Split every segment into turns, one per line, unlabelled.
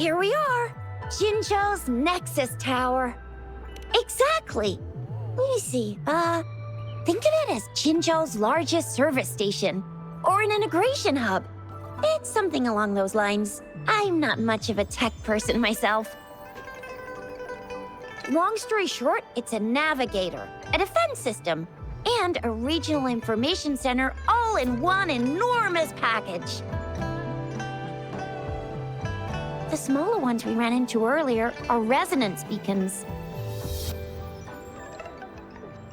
Here we are, Jinzhou's Nexus Tower. Exactly. Let me see, think of it as Jinzhou's largest service station, or an integration hub. It's something along those lines. I'm not much of a tech person myself. Long story short, it's a navigator, a defense system, and a regional information center all in one enormous package. The smaller ones we ran into earlier are resonance beacons.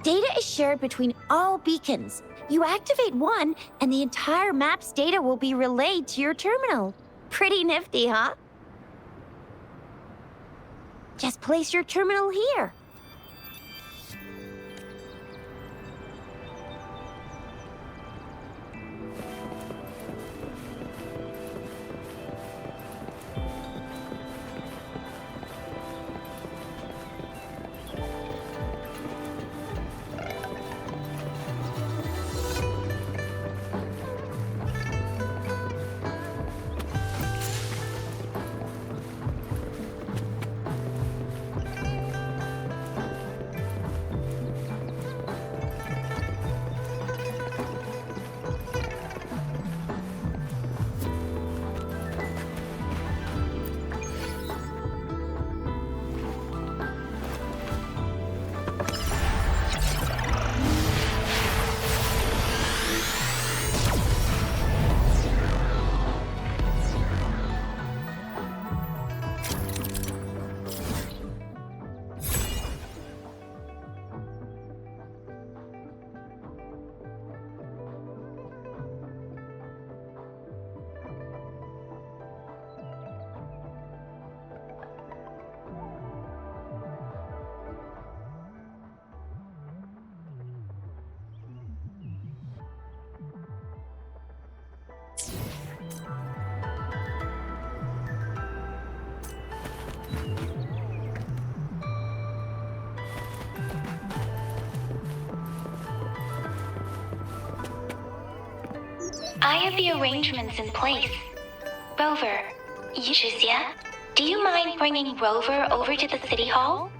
Data is shared between all beacons. You activate one, and the entire map's data will be relayed to your terminal. Pretty nifty, huh? Just place your terminal here.
I have the arrangements in place. Rover, Yushia, do you mind bringing Rover over to the City Hall?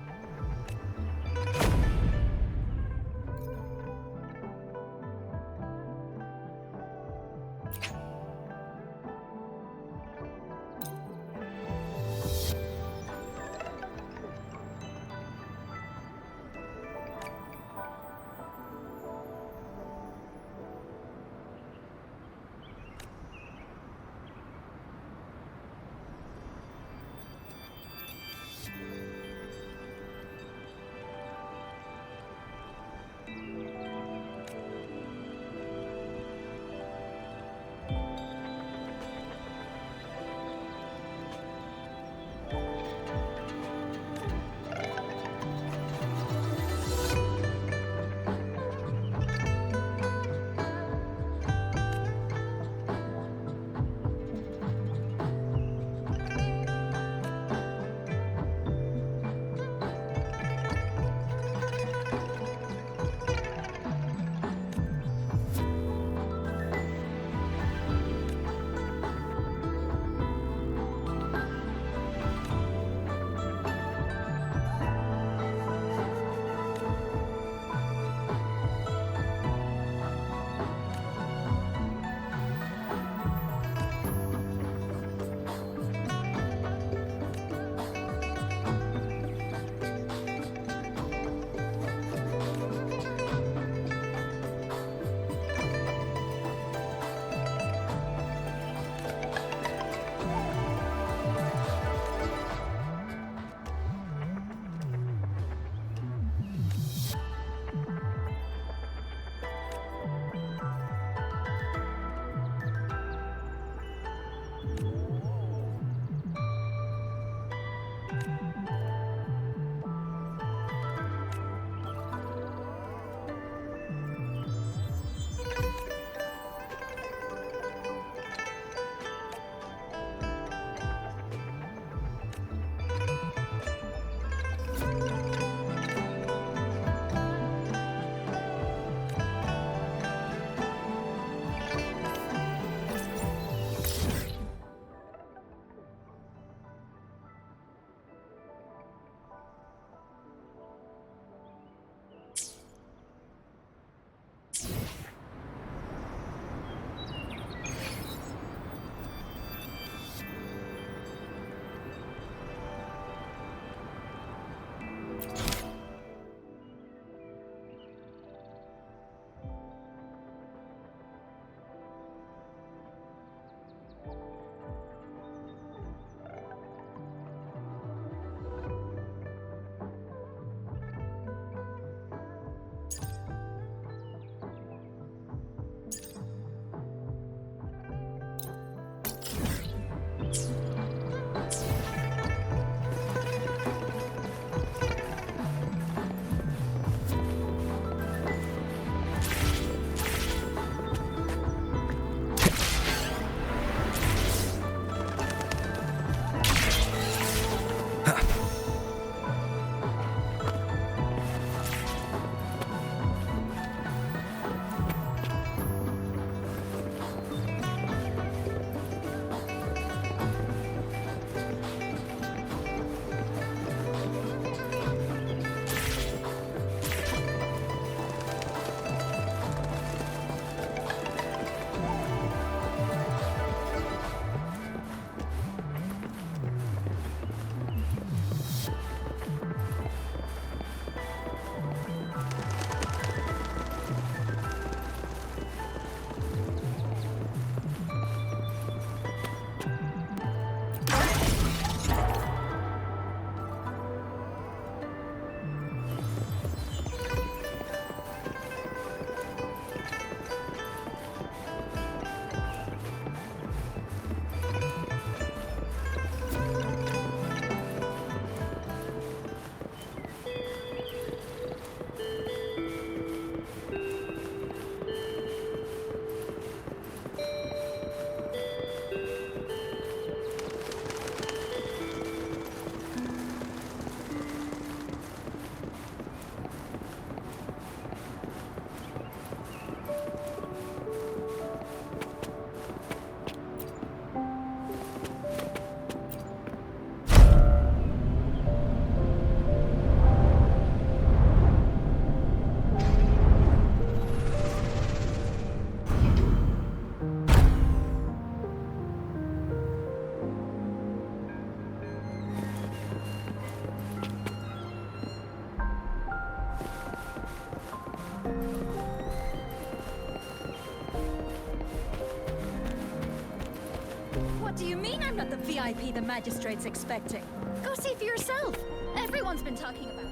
What do you mean I'm not the VIP the magistrate's expecting? Go see for yourself. Everyone's been talking about it.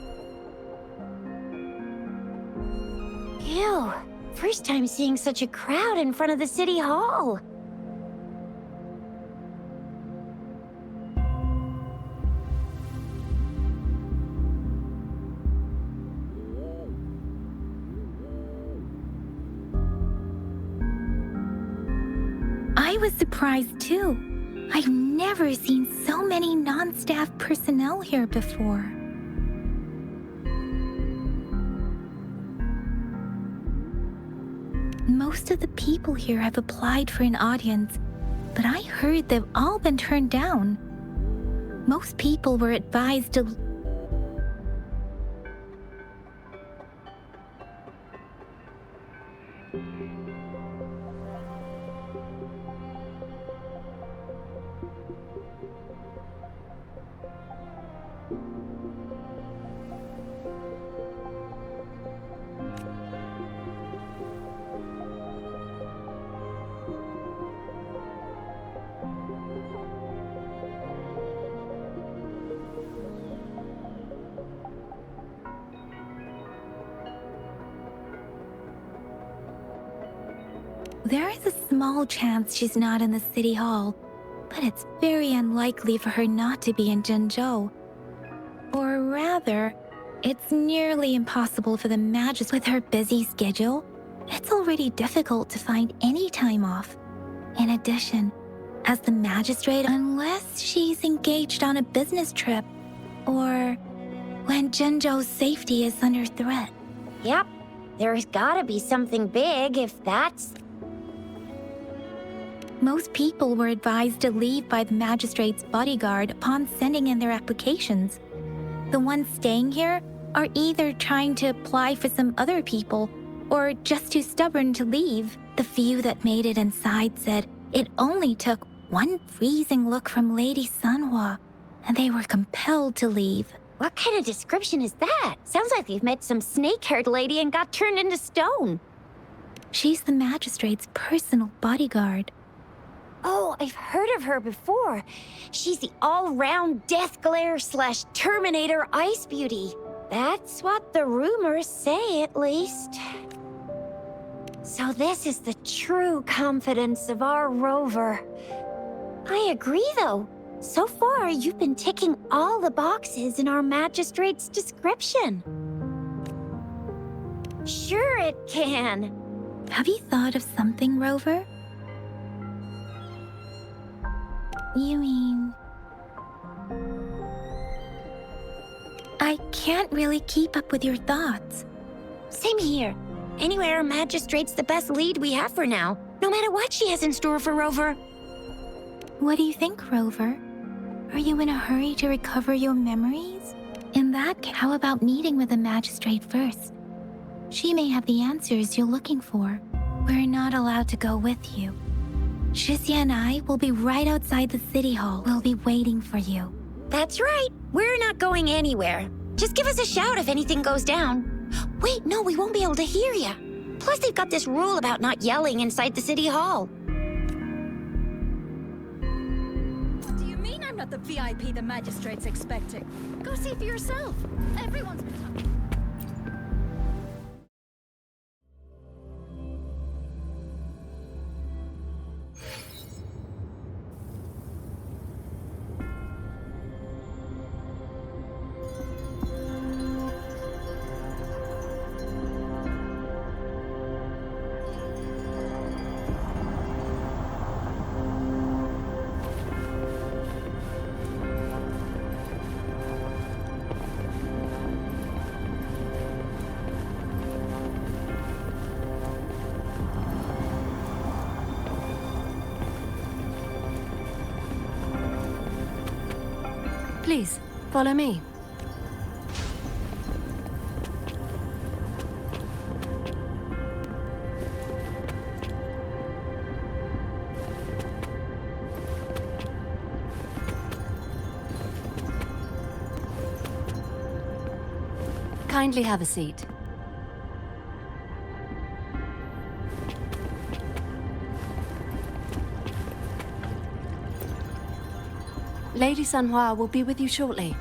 Ew. First time seeing such a crowd in front of the city hall.
I was surprised too. I've never seen so many non-staff personnel here before. Most of the people here have applied for an audience, but I heard they've all been turned down. Most people were advised to There is a small chance she's not in the city hall, but it's very unlikely for her not to be in Zhengzhou. Or rather, it's nearly impossible for the Magus with her busy schedule. It's already difficult to find any time off. In addition, as the magistrate, unless she's engaged on a business trip, or when Zhengzhou's safety is under threat.
Yep. There's gotta be something big if that's...
Most people were advised to leave by the magistrate's bodyguard upon sending in their applications. The ones staying here are either trying to apply for some other people or just too stubborn to leave. The few that made it inside said it only took one freezing look from Lady Sanhua, and they were compelled to leave.
What kind of description is that? Sounds like they've met some snake-haired lady and got turned into stone.
She's the magistrate's personal bodyguard.
Oh, I've heard of her before. She's the all-round Death Glare / Terminator Ice Beauty. That's what the rumors say, at least. So this is the true confidence of our rover. I agree, though. So far, you've been ticking all the boxes in our magistrate's description. Sure it can.
Have you thought of something, Rover? You mean... I can't really keep up with your thoughts.
Same here. Anyway, our magistrate's the best lead we have for now, no matter what she has in store for Rover.
What do you think, Rover? Are you in a hurry to recover your memories? In that case, how about meeting with the magistrate first? She may have the answers you're looking for. We're not allowed to go with you. Shizia and I will be right outside the city hall. We'll be waiting for you.
That's right. We're not going anywhere. Just give us a shout if anything goes down. Wait, no, we won't be able to hear ya. Plus, they've got this rule about not yelling inside the city hall.
What do you mean I'm not the VIP the magistrate's expecting? Go see for yourself. Everyone's been talking.
Please, follow me. Kindly have a seat. Lady Sanhua will be with you shortly.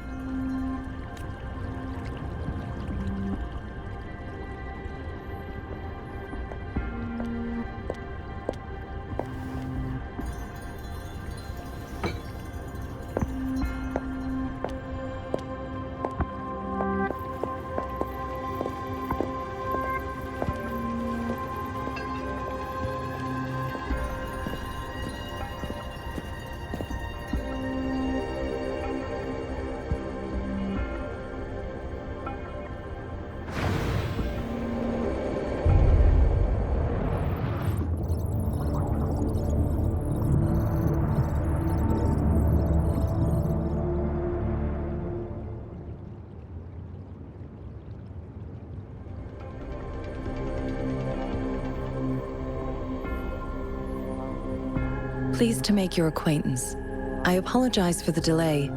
Pleased to make your acquaintance. I apologize for the delay.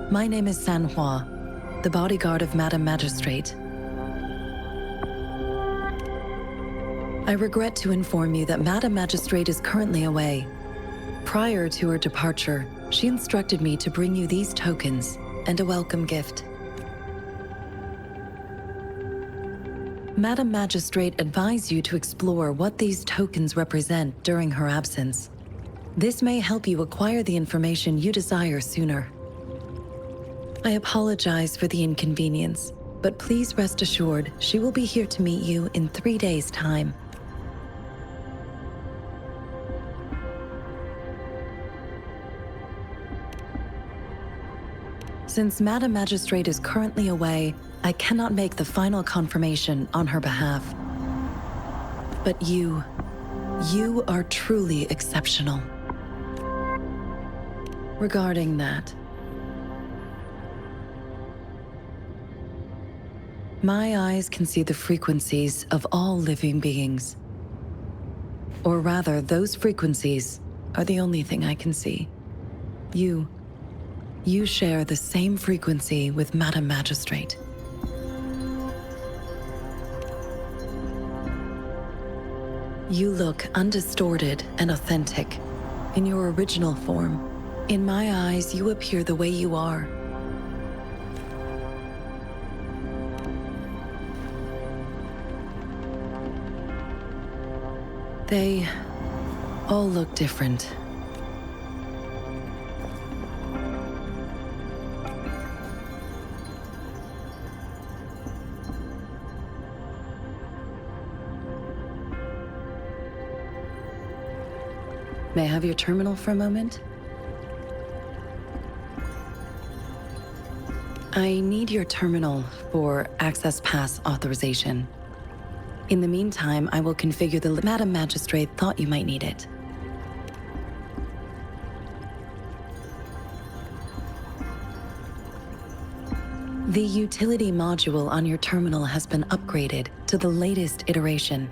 My name is Sanhua, the bodyguard of Madam Magistrate. I regret to inform you that Madam Magistrate is currently away. Prior to her departure, she instructed me to bring you these tokens and a welcome gift. Madam Magistrate advised you to explore what these tokens represent during her absence. This may help you acquire the information you desire sooner. I apologize for the inconvenience, but please rest assured she will be here to meet you in 3 days' time. Since Madam Magistrate is currently away, I cannot make the final confirmation on her behalf. But you are truly exceptional. Regarding that, my eyes can see the frequencies of all living beings. Or rather, those frequencies are the only thing I can see. You share the same frequency with Madam Magistrate. You look undistorted and authentic in your original form. In my eyes, you appear the way you are. They all look different. May I have your terminal for a moment? I need your terminal for Access Pass authorization. In the meantime, I will configure the Madam Magistrate thought you might need it. The utility module on your terminal has been upgraded to the latest iteration.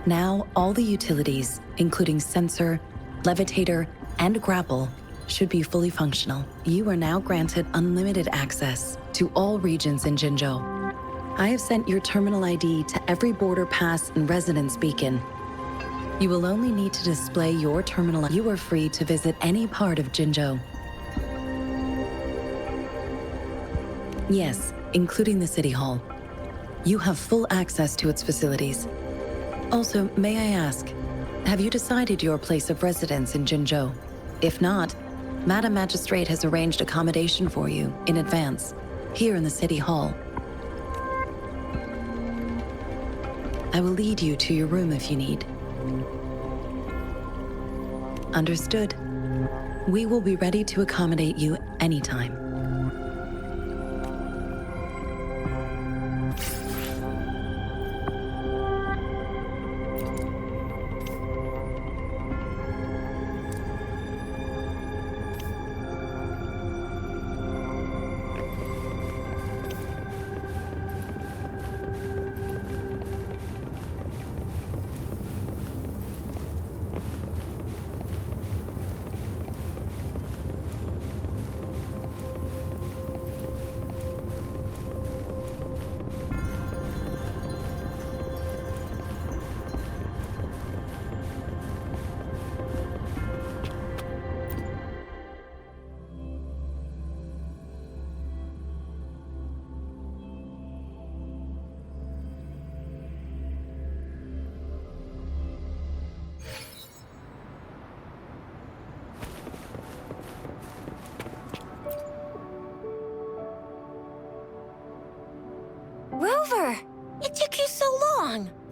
Now, all the utilities, including sensor, levitator, and grapple, should be fully functional. You are now granted unlimited access to all regions in Jinzhou. I have sent your terminal ID to every border pass and residence beacon. You will only need to display your terminal. You are free to visit any part of Jinzhou. Yes, including the City Hall. You have full access to its facilities. Also, may I ask, have you decided your place of residence in Jinzhou? If not, Madam Magistrate has arranged accommodation for you in advance, here in the City Hall. I will lead you to your room if you need. Understood. We will be ready to accommodate you anytime.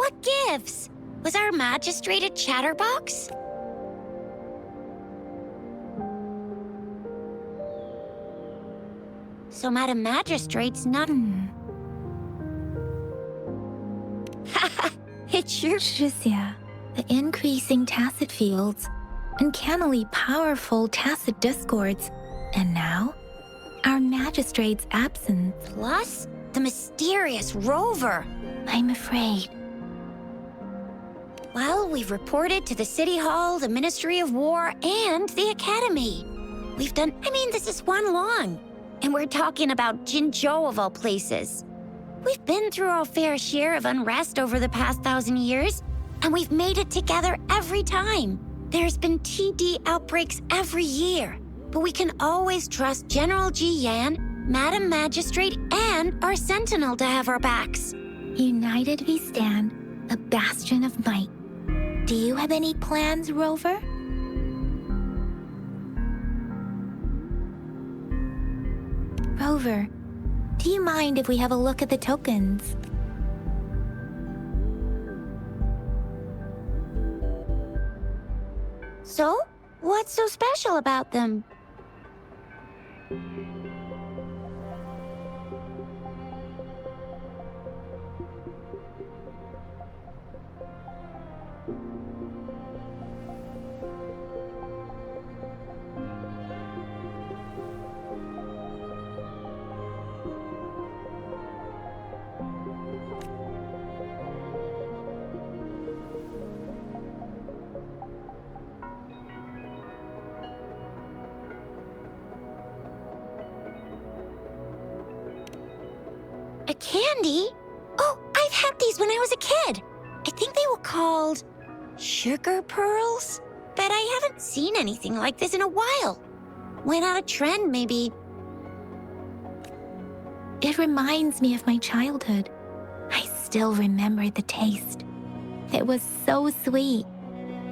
What gives? Was our magistrate a chatterbox? So Madam Magistrate's not... It sure...
Tricia, the increasing tacit fields, uncannily powerful tacit discords, and now, our magistrate's absence.
Plus, the mysterious rover.
I'm afraid.
Well, we've reported to the City Hall, the Ministry of War, and the Academy. We've done... this is one long. And we're talking about Jinzhou of all places. We've been through our fair share of unrest over the past 1,000 years, and we've made it together every time. There's been TD outbreaks every year, but we can always trust General Ji Yan, Madam Magistrate, and our Sentinel to have our backs.
United we stand, a bastion of might. Do you have any plans, Rover? Rover, do you mind if we have a look at the tokens?
So, what's so special about them? A candy? Oh, I've had these when I was a kid. I think they were called sugar pearls, but I haven't seen anything like this in a while. Went out of trend, maybe.
It reminds me of my childhood. I still remember the taste. It was so sweet.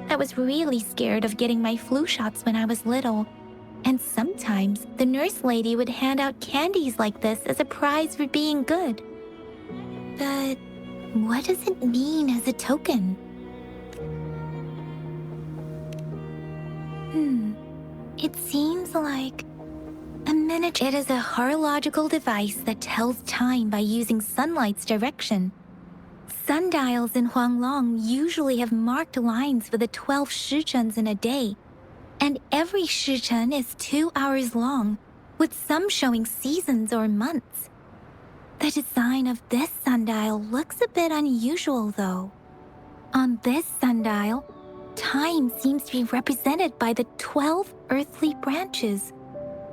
I was really scared of getting my flu shots when I was little. And sometimes the nurse lady would hand out candies like this as a prize for being good. But what does it mean as a token? It seems like a miniature. It is a horological device that tells time by using sunlight's direction. Sundials in Huanglong usually have marked lines for the 12 shichens in a day. And every shichen is 2 hours long, with some showing seasons or months. The design of this sundial looks a bit unusual, though. On this sundial, time seems to be represented by the 12 earthly branches,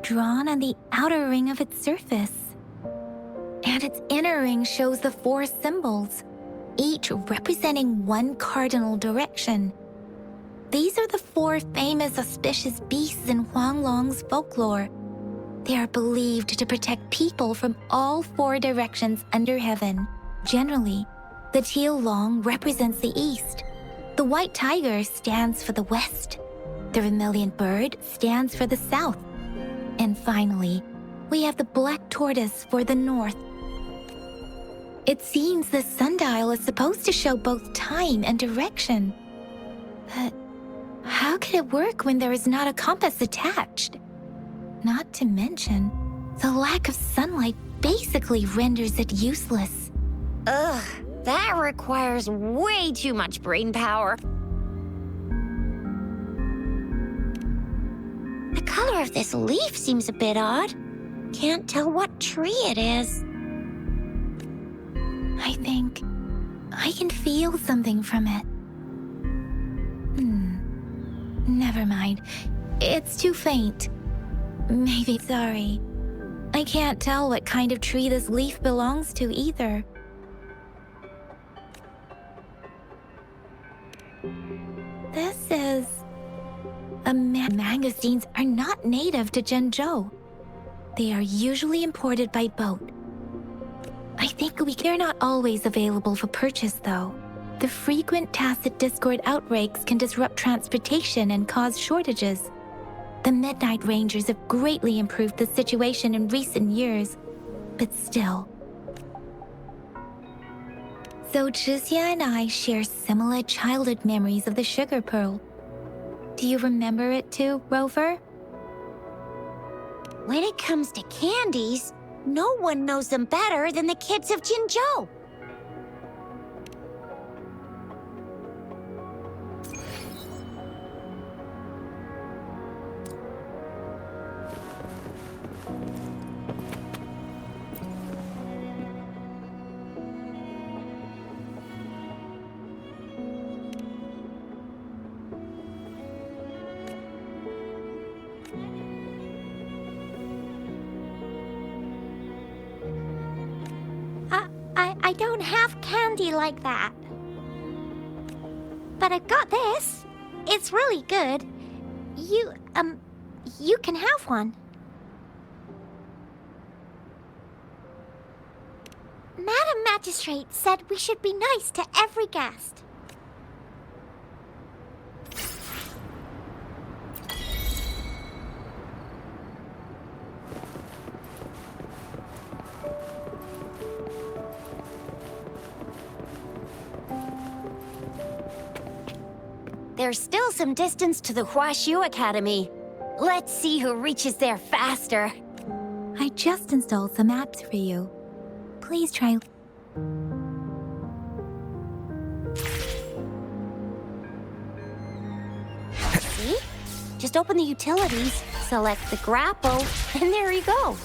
drawn on the outer ring of its surface. And its inner ring shows the 4 symbols, each representing one cardinal direction. These are the 4 famous auspicious beasts in Huanglong's folklore. They are believed to protect people from all 4 directions under heaven. Generally, the teal long represents the east. The white tiger stands for the west. The vermilion bird stands for the south. And finally, we have the black tortoise for the north. It seems the sundial is supposed to show both time and direction. But how could it work when there is not a compass attached? Not to mention, the lack of sunlight basically renders it useless.
Ugh, that requires way too much brain power. The color of this leaf seems a bit odd. Can't tell what tree it is.
I think I can feel something from it. Never mind. It's too faint. Maybe sorry. I can't tell what kind of tree this leaf belongs to either. This is... Magazines are not native to Zhenzhou. They are usually imported by boat. I think they're not always available for purchase, though. The frequent tacit discord outbreaks can disrupt transportation and cause shortages. The Midnight Rangers have greatly improved the situation in recent years, but still. So Jizya and I share similar childhood memories of the sugar pearl. Do you remember it too, Rover?
When it comes to candies, no one knows them better than the kids of Jinzhou.
I don't have candy like that. But I've got this. It's really good. You can have one. Madam Magistrate said we should be nice to every guest.
There's still some distance to the Huaxiu Academy. Let's see who reaches there faster.
I just installed some apps for you. Please try.
See? Just open the utilities, select the grapple, and there you go.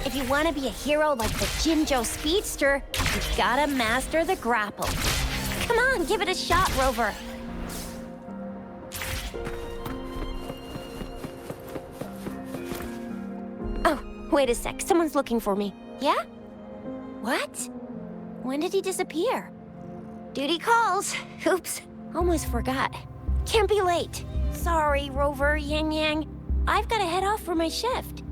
If you want to be a hero like the Jinzhou Speedster, you've gotta master the grapple. Come on, give it a shot, Rover. Oh, wait a sec. Someone's looking for me. Yeah? What? When did he disappear? Duty calls. Oops, almost forgot. Can't be late. Sorry, Rover, Yang Yang. I've gotta head off for my shift.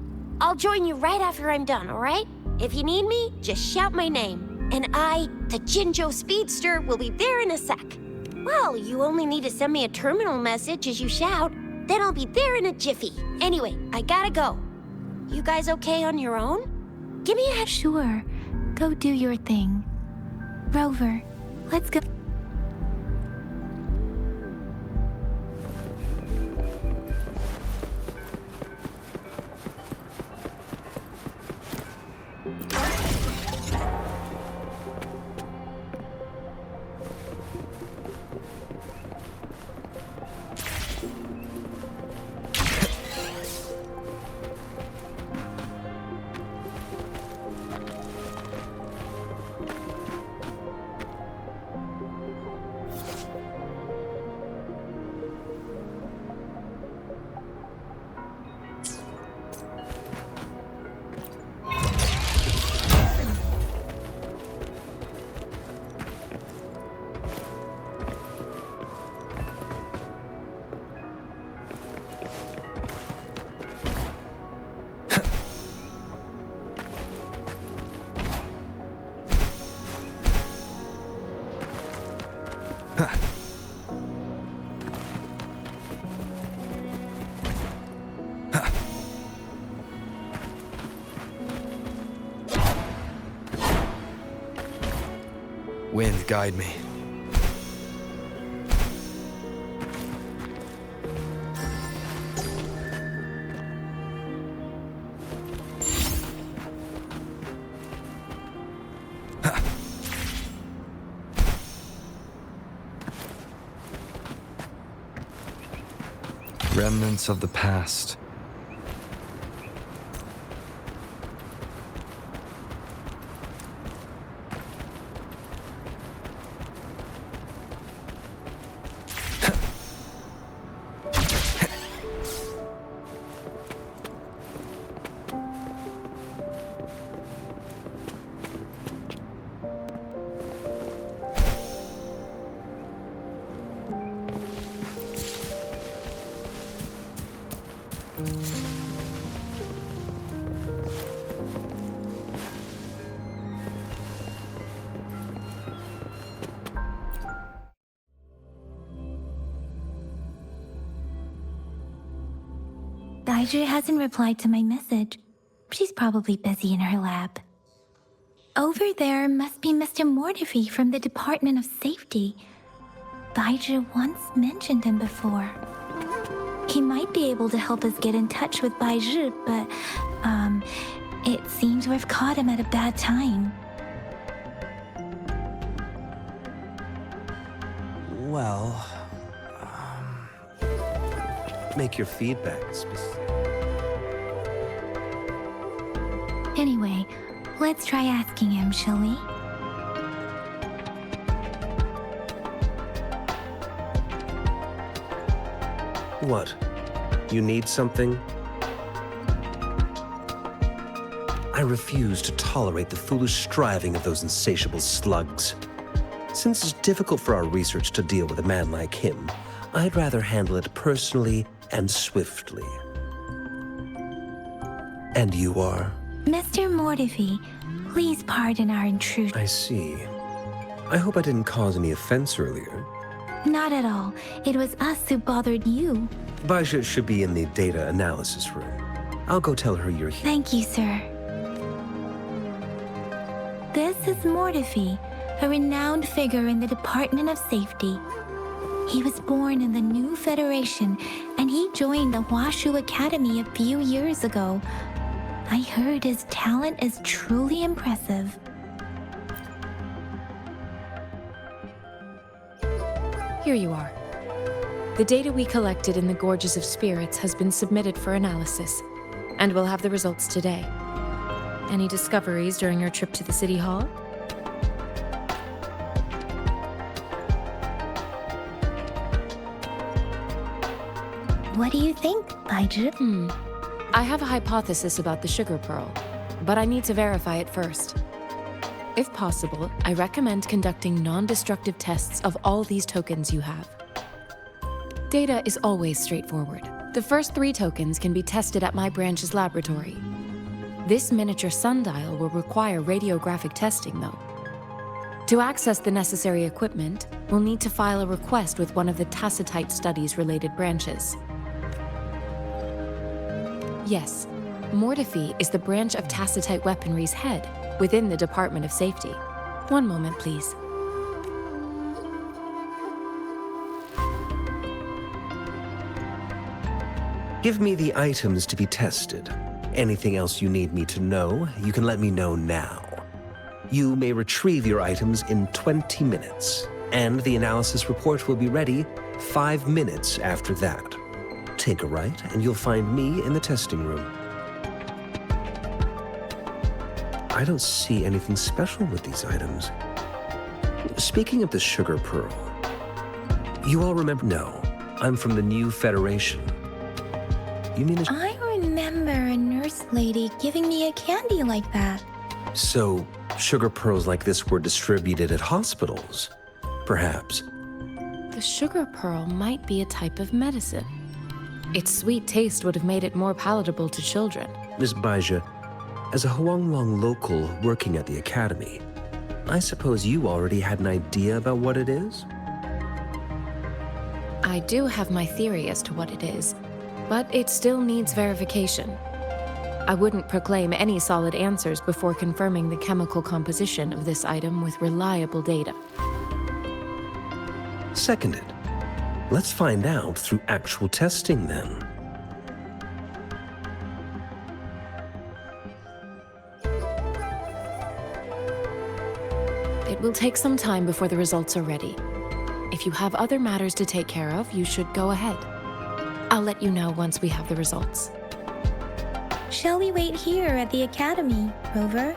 I'll join you right after I'm done, all right? If you need me, just shout my name. And I, the Jinzhou Speedster, will be there in a sec. Well, you only need to send me a terminal message as you shout, then I'll be there in a jiffy. Anyway, I gotta go. You guys okay on your own? Give me a
Sure. Go do your thing. Rover, let's go.
Wind, guide me. Remnants of the past.
Daijia hasn't replied to my message. She's probably busy in her lab. Over there must be Mr. Mortefi from the Department of Safety. Baizhi once mentioned him before. He might be able to help us get in touch with Baizhi, but, it seems we've caught him at a bad time.
Well, make your feedback specific.
Anyway, let's try asking him, shall we?
What? You need something? I refuse to tolerate the foolish striving of those insatiable slugs. Since it's difficult for our research to deal with a man like him, I'd rather handle it personally and swiftly. And you are?
Mr. Mortefi, please pardon our intrusion.
I see. I hope I didn't cause any offense earlier.
Not at all. It was us who bothered you.
Baizhi should be in the data analysis room. I'll go tell her you're here.
Thank you, sir. This is Mortefi, a renowned figure in the Department of Safety. He was born in the new Federation, and he joined the Huashu Academy a few years ago. I heard his talent is truly impressive.
Here you are. The data we collected in the Gorges of Spirits has been submitted for analysis, and we'll have the results today. Any discoveries during your trip to the City Hall?
What do you think, Baizhi?
I have a hypothesis about the sugar pearl, but I need to verify it first. If possible, I recommend conducting non-destructive tests of all these tokens you have. Data is always straightforward. The first 3 tokens can be tested at my branch's laboratory. This miniature sundial will require radiographic testing, though. To access the necessary equipment, we'll need to file a request with one of the Tacitite Studies-related branches. Yes, Mortefi is the branch of Tacitite Weaponry's head within the Department of Safety. One moment, please.
Give me the items to be tested. Anything else you need me to know, you can let me know now. You may retrieve your items in 20 minutes, and the analysis report will be ready 5 minutes after that. Take a right, and you'll find me in the testing room. I don't see anything special with these items. Speaking of the sugar pearl, you all remember? No, I'm from the new Federation. You mean the...
I remember a nurse lady giving me a candy like that.
So, sugar pearls like this were distributed at hospitals? Perhaps.
The sugar pearl might be a type of medicine. Its sweet taste would have made it more palatable to children.
Miss Baizhi, as a Huanglong local working at the academy, I suppose you already had an idea about what it is?
I do have my theory as to what it is, but it still needs verification. I wouldn't proclaim any solid answers before confirming the chemical composition of this item with reliable data.
Seconded. Let's find out through actual testing then.
It will take some time before the results are ready. If you have other matters to take care of, you should go ahead. I'll let you know once we have the results.
Shall we wait here at the academy, Rover?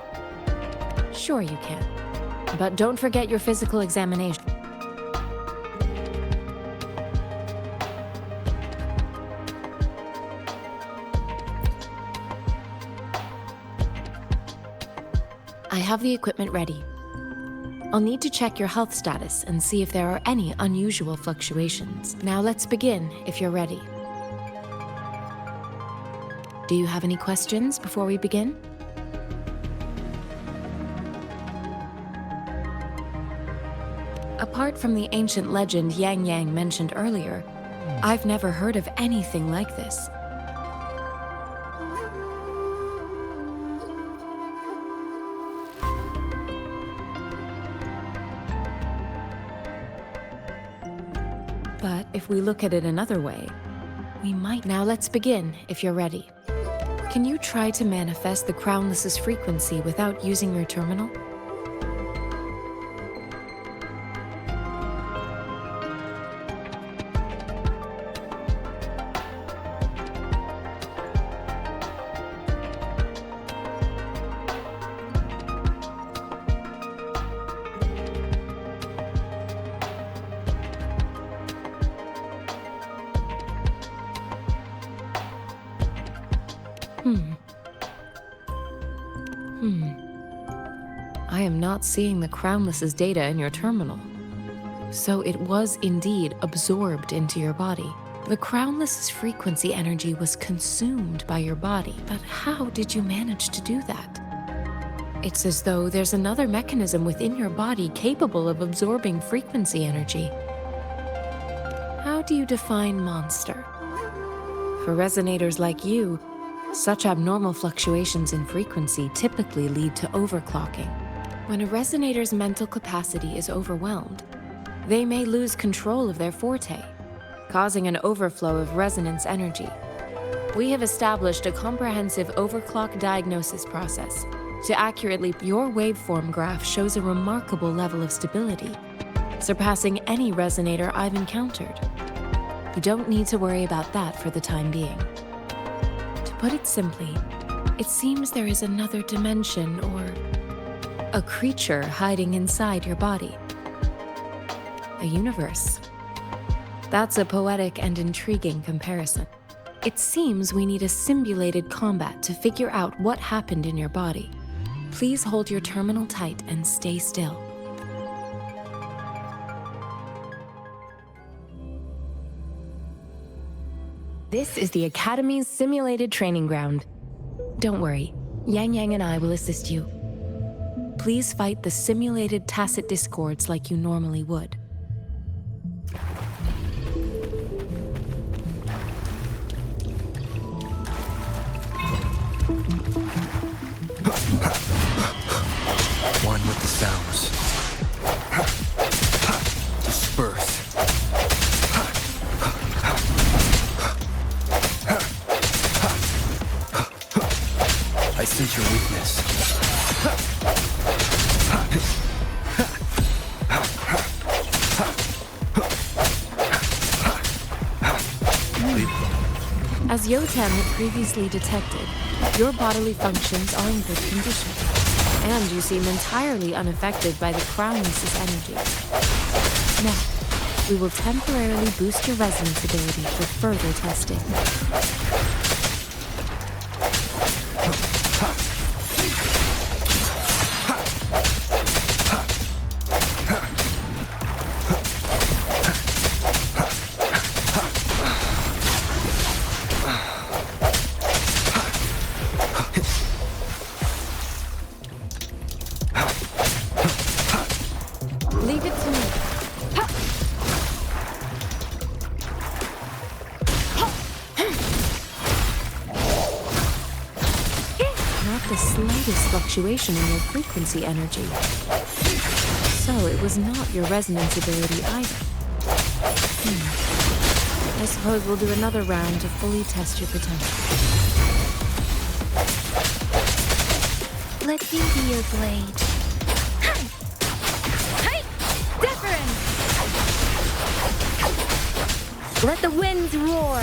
Sure you can. But don't forget your physical examination. I have the equipment ready. I'll need to check your health status and see if there are any unusual fluctuations. Now let's begin, if you're ready. Do you have any questions before we begin? Apart from the ancient legend Yang Yang mentioned earlier, I've never heard of anything like this. if we look at it another way, we might. Now let's begin, if you're ready. Can you try to manifest the Crownless's frequency without using your terminal? I am not seeing the Crownless's data in your terminal. So it was indeed absorbed into your body. The Crownless's frequency energy was consumed by your body. But how did you manage to do that? It's as though there's another mechanism within your body capable of absorbing frequency energy. How do you define monster? For resonators like you, such abnormal fluctuations in frequency typically lead to overclocking. When a resonator's mental capacity is overwhelmed, they may lose control of their forte, causing an overflow of resonance energy. We have established a comprehensive overclock diagnosis process. To accurately, your waveform graph shows a remarkable level of stability, surpassing any resonator I've encountered. You don't need to worry about that for the time being. To put it simply, it seems there is another dimension or a creature hiding inside your body. A universe. That's a poetic and intriguing comparison. It seems we need a simulated combat to figure out what happened in your body. Please hold your terminal tight and stay still. This is the Academy's simulated training ground. Don't worry, Yang Yang and I will assist you. Please fight the simulated tacit discords like you normally would.
One with the sounds. Disperse. I sense your weakness.
As Yotam had previously detected, your bodily functions are in good condition, and you seem entirely unaffected by the Crownless's energy. Now, we will temporarily boost your resonance ability for further testing. Leave it to me. Not the slightest fluctuation in your frequency energy. So it was not your resonance ability either. I suppose we'll do another round to fully test your potential.
Let me be your blade. Let the winds roar!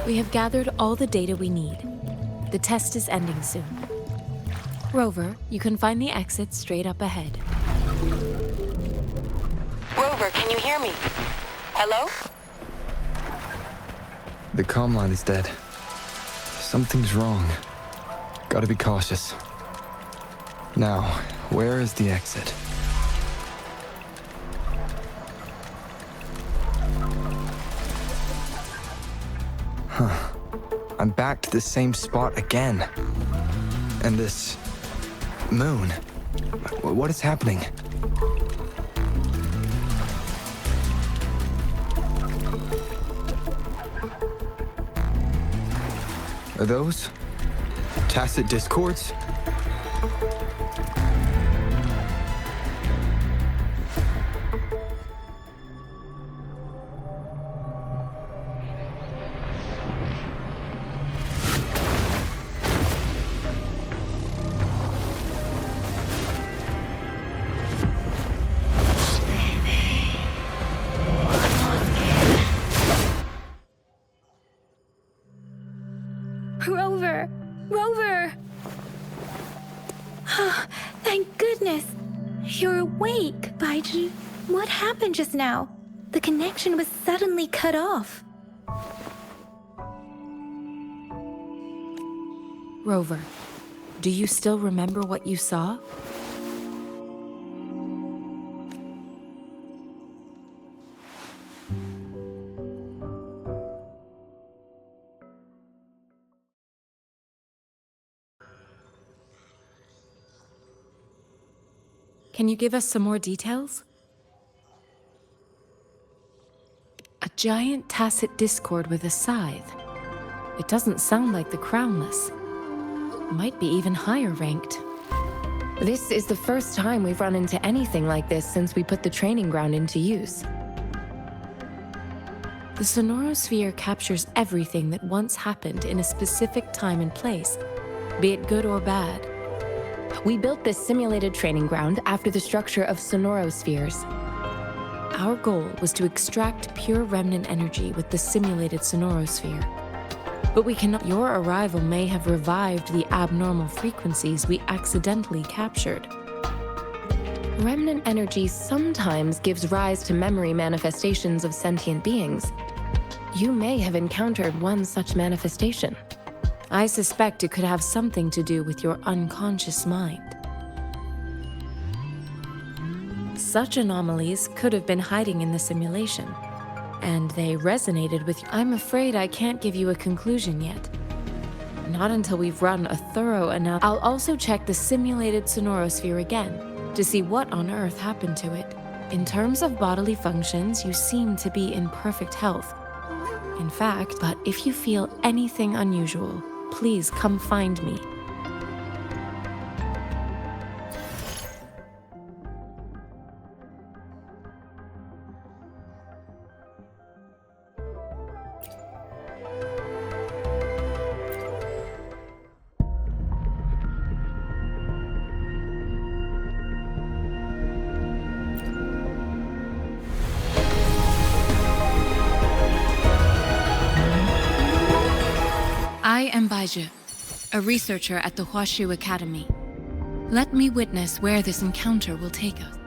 We have gathered all the data we need. The test is ending soon. Rover, you can find the exit straight up ahead.
Rover, can you hear me? Hello?
The comm line is dead. Something's wrong. Gotta be cautious. Now, where is the exit? Huh. I'm back to the same spot again. And this moon. What is happening? Are those tacit discords?
You're awake, Baiji. What happened just now? The connection was suddenly cut off.
Rover, do you still remember what you saw? Can you give us some more details? A giant tacit discord with a scythe. It doesn't sound like the Crownless. Might be even higher ranked. This is the first time we've run into anything like this since we put the training ground into use. The Sonorosphere captures everything that once happened in a specific time and place, be it good or bad. We built this simulated training ground after the structure of Sonorospheres. Our goal was to extract pure remnant energy with the simulated Sonorosphere. But we cannot. Your arrival may have revived the abnormal frequencies we accidentally captured. Remnant energy sometimes gives rise to memory manifestations of sentient beings. You may have encountered one such manifestation. I suspect it could have something to do with your unconscious mind. Such anomalies could have been hiding in the simulation, and they resonated with you. I'm afraid I can't give you a conclusion yet. Not until we've run a thorough analysis. I'll also check the simulated Sonorosphere again to see what on earth happened to it. In terms of bodily functions, you seem to be in perfect health. In fact, but if you feel anything unusual, please come find me.
I am Baizhi, a researcher at the Huashu Academy. Let me witness where this encounter will take us.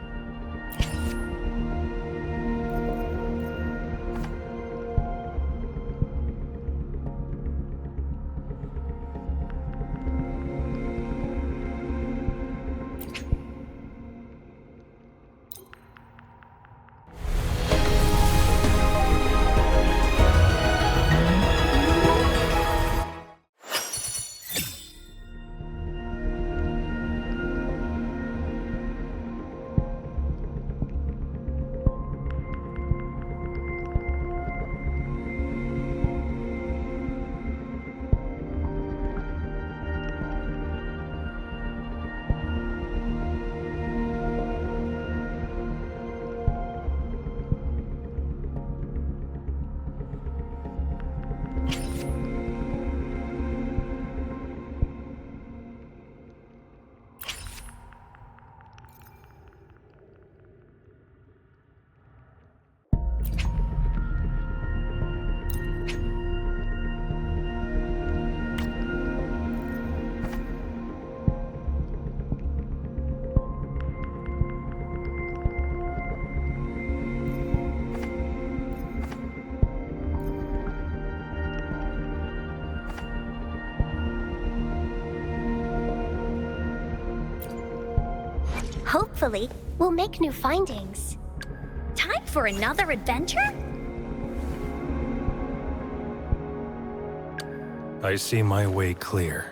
Hopefully, we'll make new findings. Time for another adventure?
I see my way clear.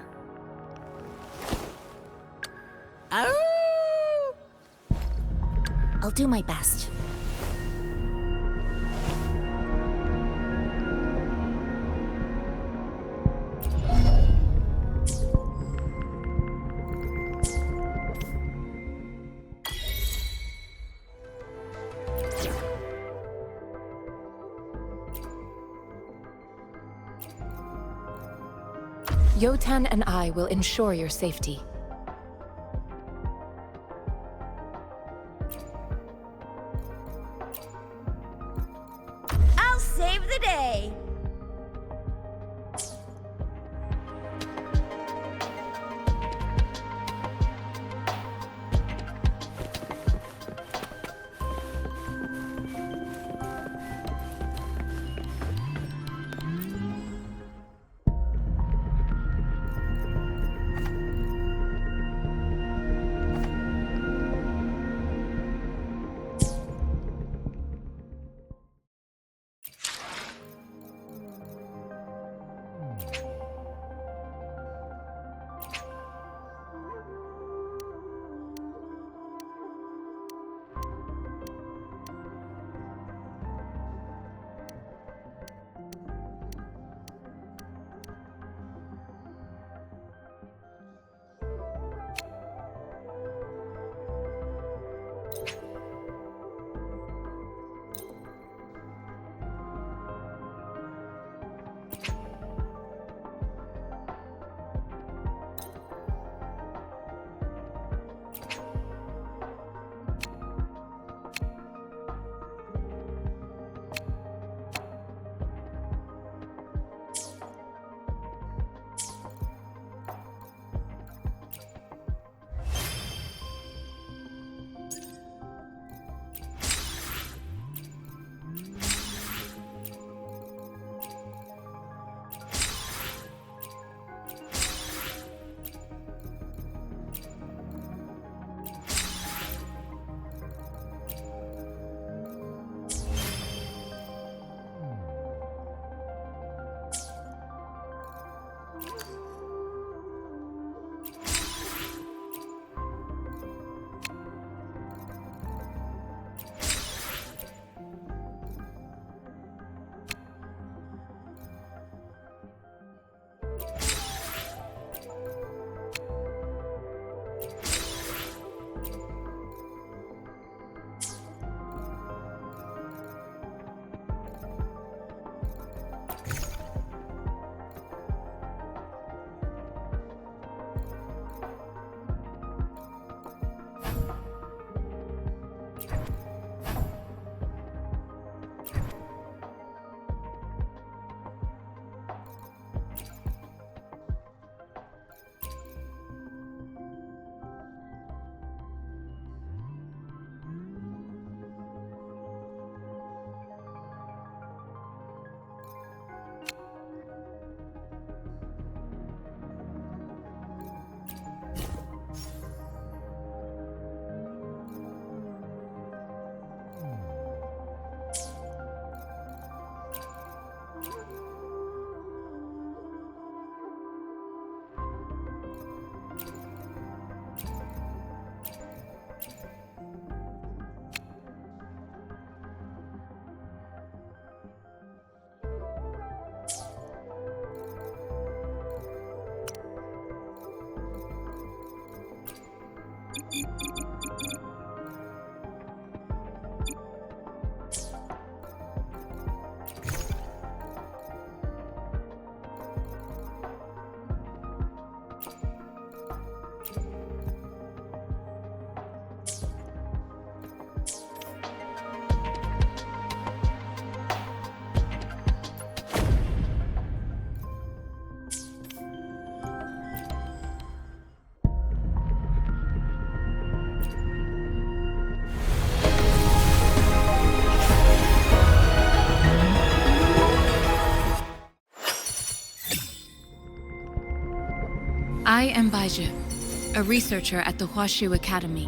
I'll do my best.
Yotan and I will ensure your safety.
I'll save the day!
I am Baizhi, a researcher at the Huashu Academy.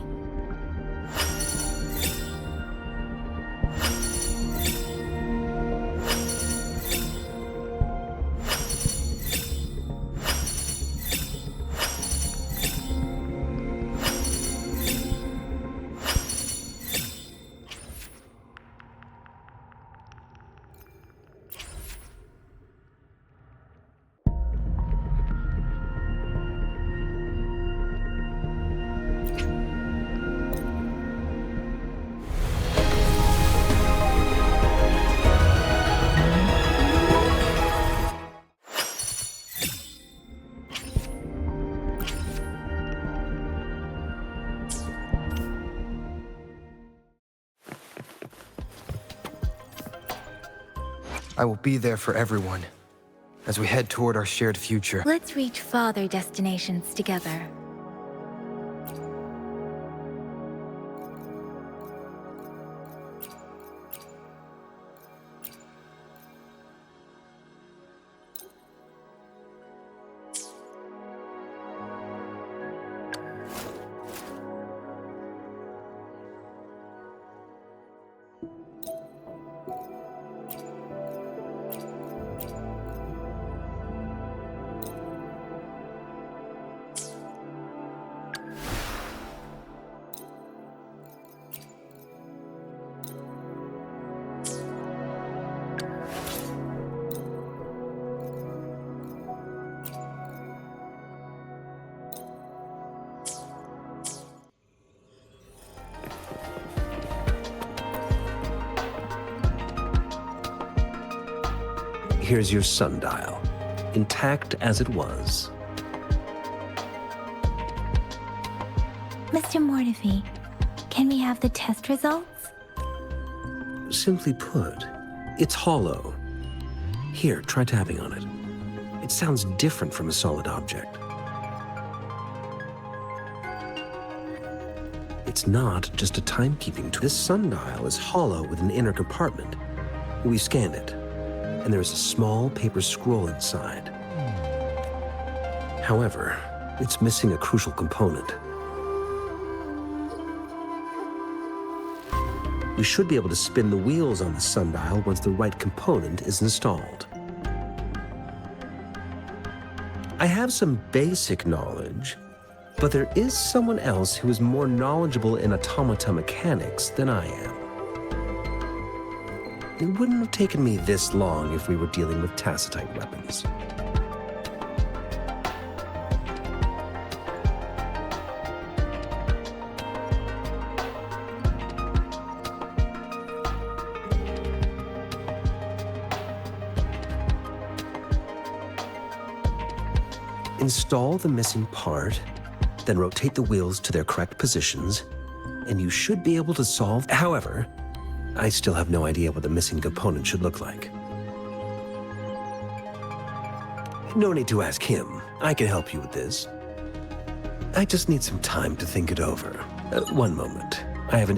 I will be there for everyone as we head toward our shared future.
Let's reach farther destinations together.
Here's your sundial, intact as it was.
Mr. Mortefi, can we have the test results?
Simply put, it's hollow. Here, try tapping on it. It sounds different from a solid object. It's not just a timekeeping tool. This sundial is hollow with an inner compartment. We scanned it, and there is a small paper scroll inside. However, it's missing a crucial component. We should be able to spin the wheels on the sundial once the right component is installed. I have some basic knowledge, but there is someone else who is more knowledgeable in automata mechanics than I am. It wouldn't have taken me this long if we were dealing with tacitite weapons. Install the missing part, then rotate the wheels to their correct positions, and you should be able to solve. However, I still have no idea what the missing component should look like. No need to ask him. I can help you with this. I just need some time to think it over. One moment. I have an...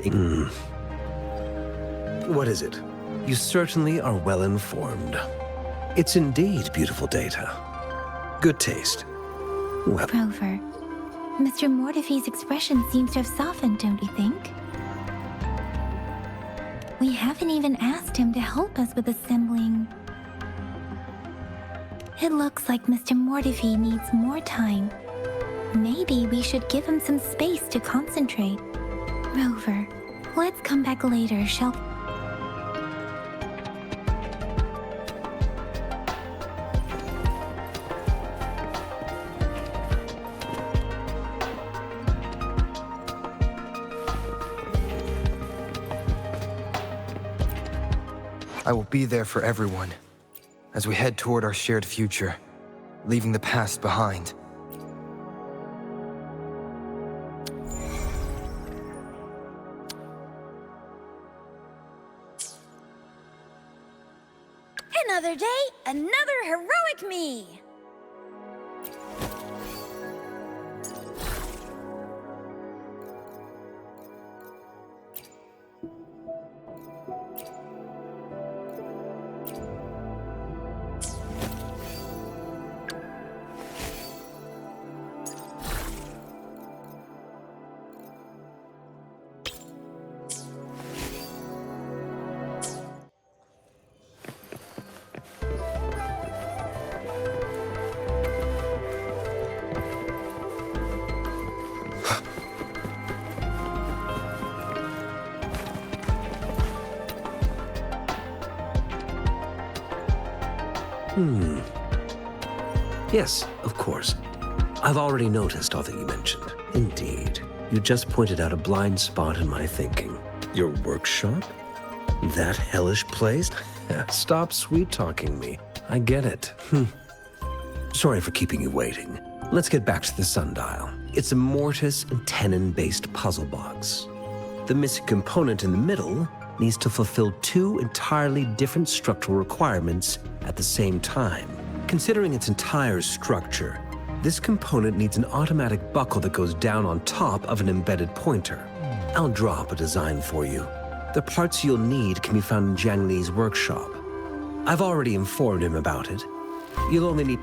What is it? You certainly are well informed. It's indeed beautiful data. Good taste. Well...
Rover, Mr. Mortefi's expression seems to have softened, don't you think? We haven't even asked him to help us with assembling. It looks like Mr. Mortefi needs more time. Maybe we should give him some space to concentrate. Rover, let's come back later, shall we?
I will be there for everyone as we head toward our shared future, leaving the past behind.
Another day, another heroic me!
Yes, of course. I've already noticed all that you mentioned. Indeed. You just pointed out a blind spot in my thinking. Your workshop? That hellish place? Stop sweet-talking me. I get it. Sorry for keeping you waiting. Let's get back to the sundial. It's a mortise and tenon-based puzzle box. The missing component in the middle needs to fulfill two entirely different structural requirements at the same time. Considering its entire structure, this component needs an automatic buckle that goes down on top of an embedded pointer. I'll drop a design for you. The parts you'll need can be found in Jiang Li's workshop. I've already informed him about it. You'll only need...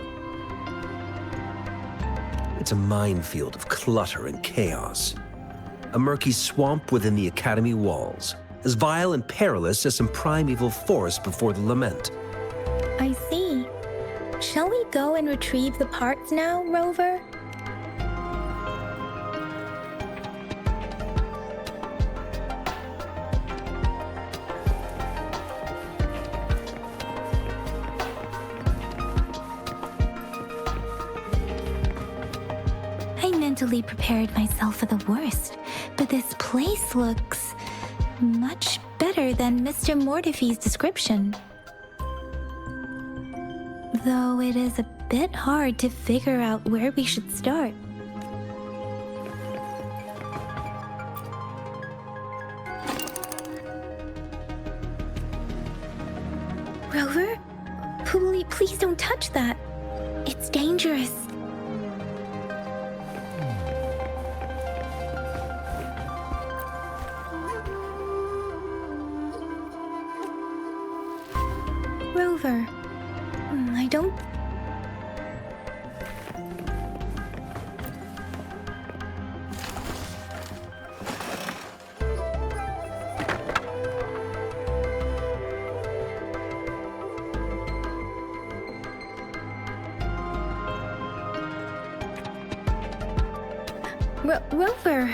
It's a minefield of clutter and chaos. A murky swamp within the Academy walls, as vile and perilous as some primeval forest before the lament.
I see. Shall we go and retrieve the parts now, Rover? I mentally prepared myself for the worst, but this place looks much better than Mr. Mortify's description. Though it is a bit hard to figure out where we should start. Rover? Please don't touch that. It's dangerous. Rover, I don't... Rover...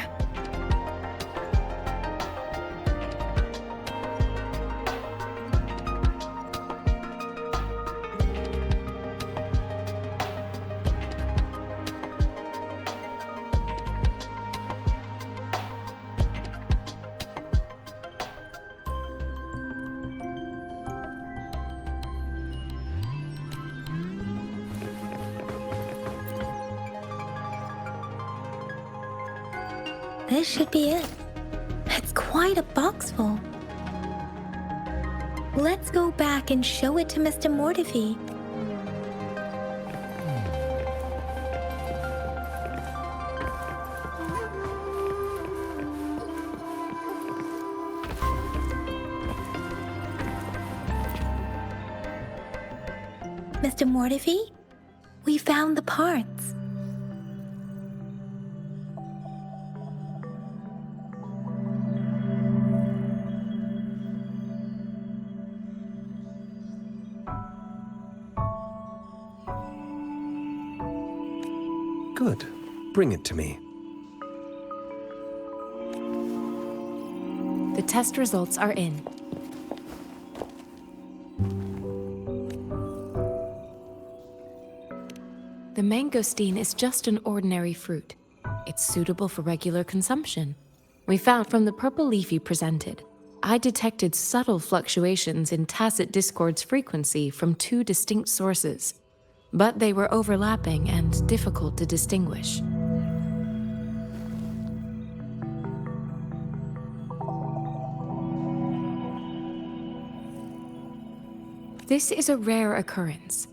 This should be it. It's quite a box full. Let's go back and show it to Mr. Mortify. Mr. Mortify, we found the parts.
Good. Bring it to me.
The test results are in. The mangosteen is just an ordinary fruit. It's suitable for regular consumption. We found from the purple leaf you presented, I detected subtle fluctuations in tacit discord's frequency from two distinct sources, but they were overlapping and difficult to distinguish. This is a rare occurrence.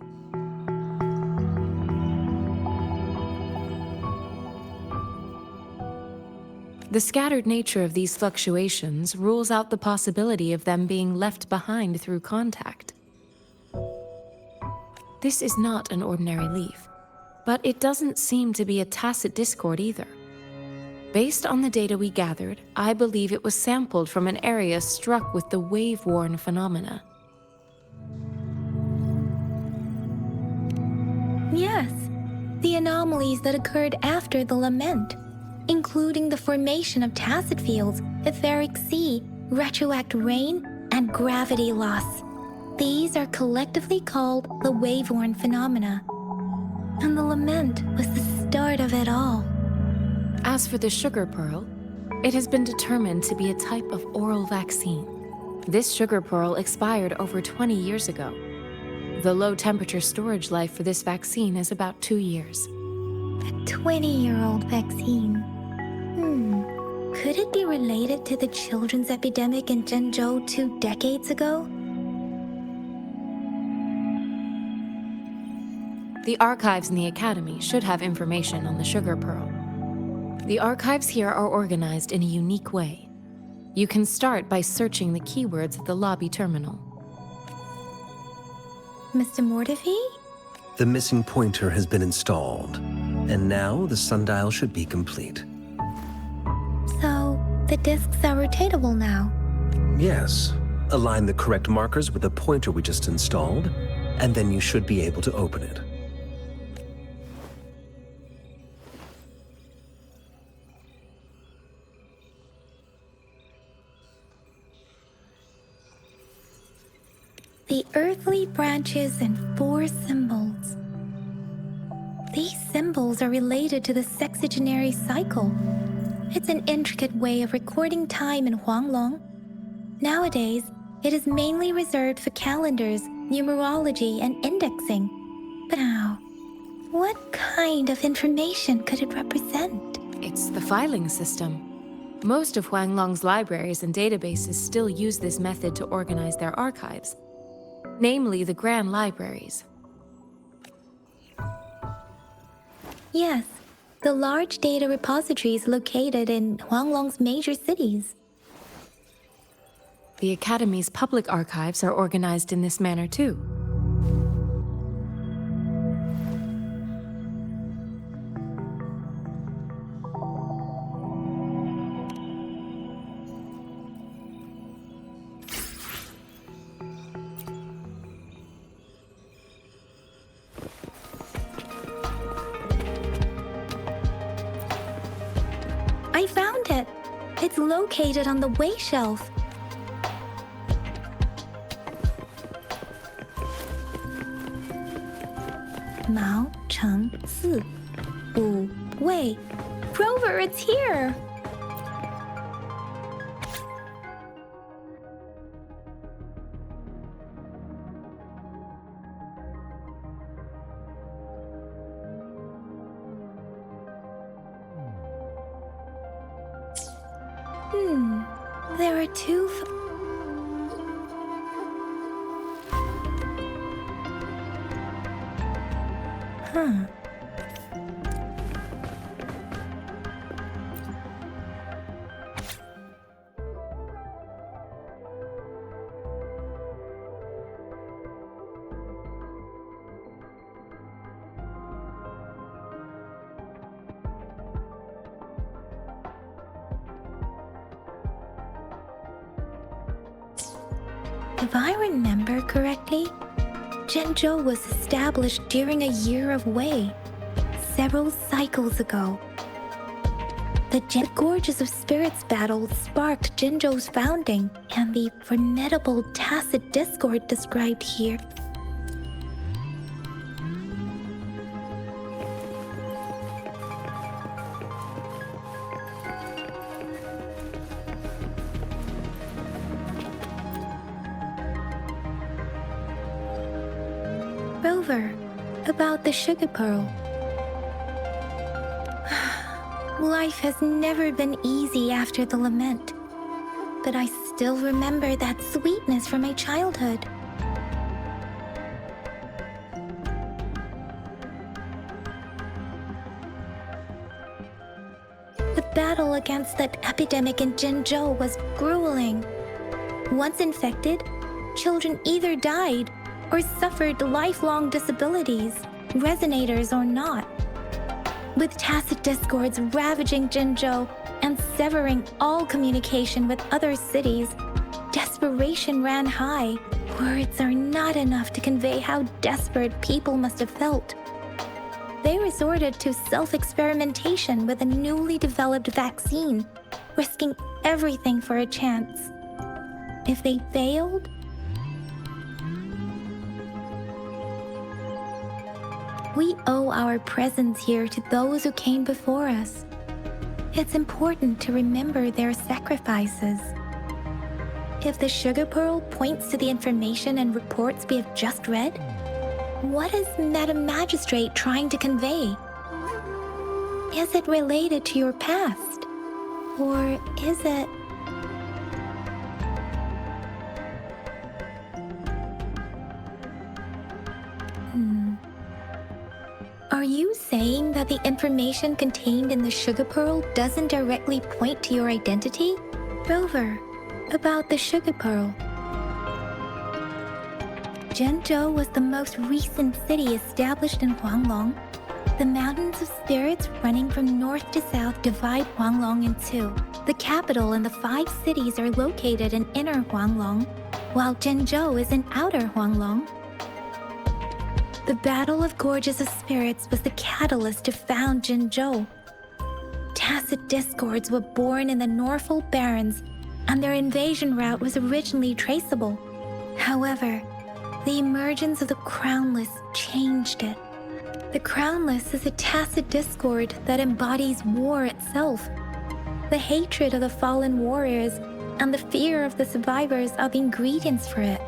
The scattered nature of these fluctuations rules out the possibility of them being left behind through contact. This is not an ordinary leaf, but it doesn't seem to be a tacit discord either. Based on the data we gathered, I believe it was sampled from an area struck with the wave-worn phenomena.
Yes, the anomalies that occurred after the lament, including the formation of tacit fields, etheric sea, retroact rain, and gravity loss. These are collectively called the wave-worn phenomena. And the lament was the start of it all.
As for the sugar pearl, it has been determined to be a type of oral vaccine. This sugar pearl expired over 20 years ago. The low-temperature storage life for this vaccine is about 2 years.
A 20-year-old vaccine. Could it be related to the children's epidemic in Zhengzhou 2 decades ago?
The archives in the Academy should have information on the sugar pearl. The archives here are organized in a unique way. You can start by searching the keywords at the lobby terminal.
Mr. Mortefi?
The missing pointer has been installed, and now the sundial should be complete.
So, the discs are rotatable now?
Yes. Align the correct markers with the pointer we just installed, and then you should be able to open it.
The earthly branches and 4 symbols. These symbols are related to the sexagenary cycle. It's an intricate way of recording time in Huanglong. Nowadays, it is mainly reserved for calendars, numerology, and indexing. But now, what kind of information could it represent?
It's the filing system. Most of Huanglong's libraries and databases still use this method to organize their archives, namely the Grand Libraries.
Yes, the large data repositories located in Huanglong's major cities.
The Academy's public archives are organized in this manner too.
I found it! It's located on the way shelf. Mao Cheng Si Wu Wei. Rover, it's here! There are 2 If I remember correctly, Zhengzhou was established during a year of Wei, several cycles ago. The Gorges of Spirits battle sparked Zhengzhou's founding, and the formidable tacit discord described here. Rover, about the sugar pearl. Life has never been easy after the lament, but I still remember that sweetness from my childhood. The battle against that epidemic in Zhengzhou was grueling. Once infected, children either died or suffered lifelong disabilities, resonators or not. With tacit discords ravaging Zhengzhou and severing all communication with other cities, desperation ran high. Words are not enough to convey how desperate people must have felt. They resorted to self-experimentation with a newly developed vaccine, risking everything for a chance. If they failed, We owe our presence here to those who came before us. It's important to remember their sacrifices. If the sugar pearl points to the information and reports we have just read, what is Madam Magistrate trying to convey? Is it related to your past? Or is it... Are you saying that the information contained in the sugar pearl doesn't directly point to your identity? Rover, about the sugar pearl. Zhenzhou was the most recent city established in Huanglong. The mountains of spirits running from north to south divide Huanglong in two. The capital and the 5 cities are located in inner Huanglong, while Zhenzhou is in outer Huanglong. The Battle of Gorges of Spirits was the catalyst to found Zhenzhou. Tacit discords were born in the Norfolk Barrens, and their invasion route was originally traceable. However, the emergence of the Crownless changed it. The Crownless is a tacit discord that embodies war itself. The hatred of the fallen warriors and the fear of the survivors are the ingredients for it.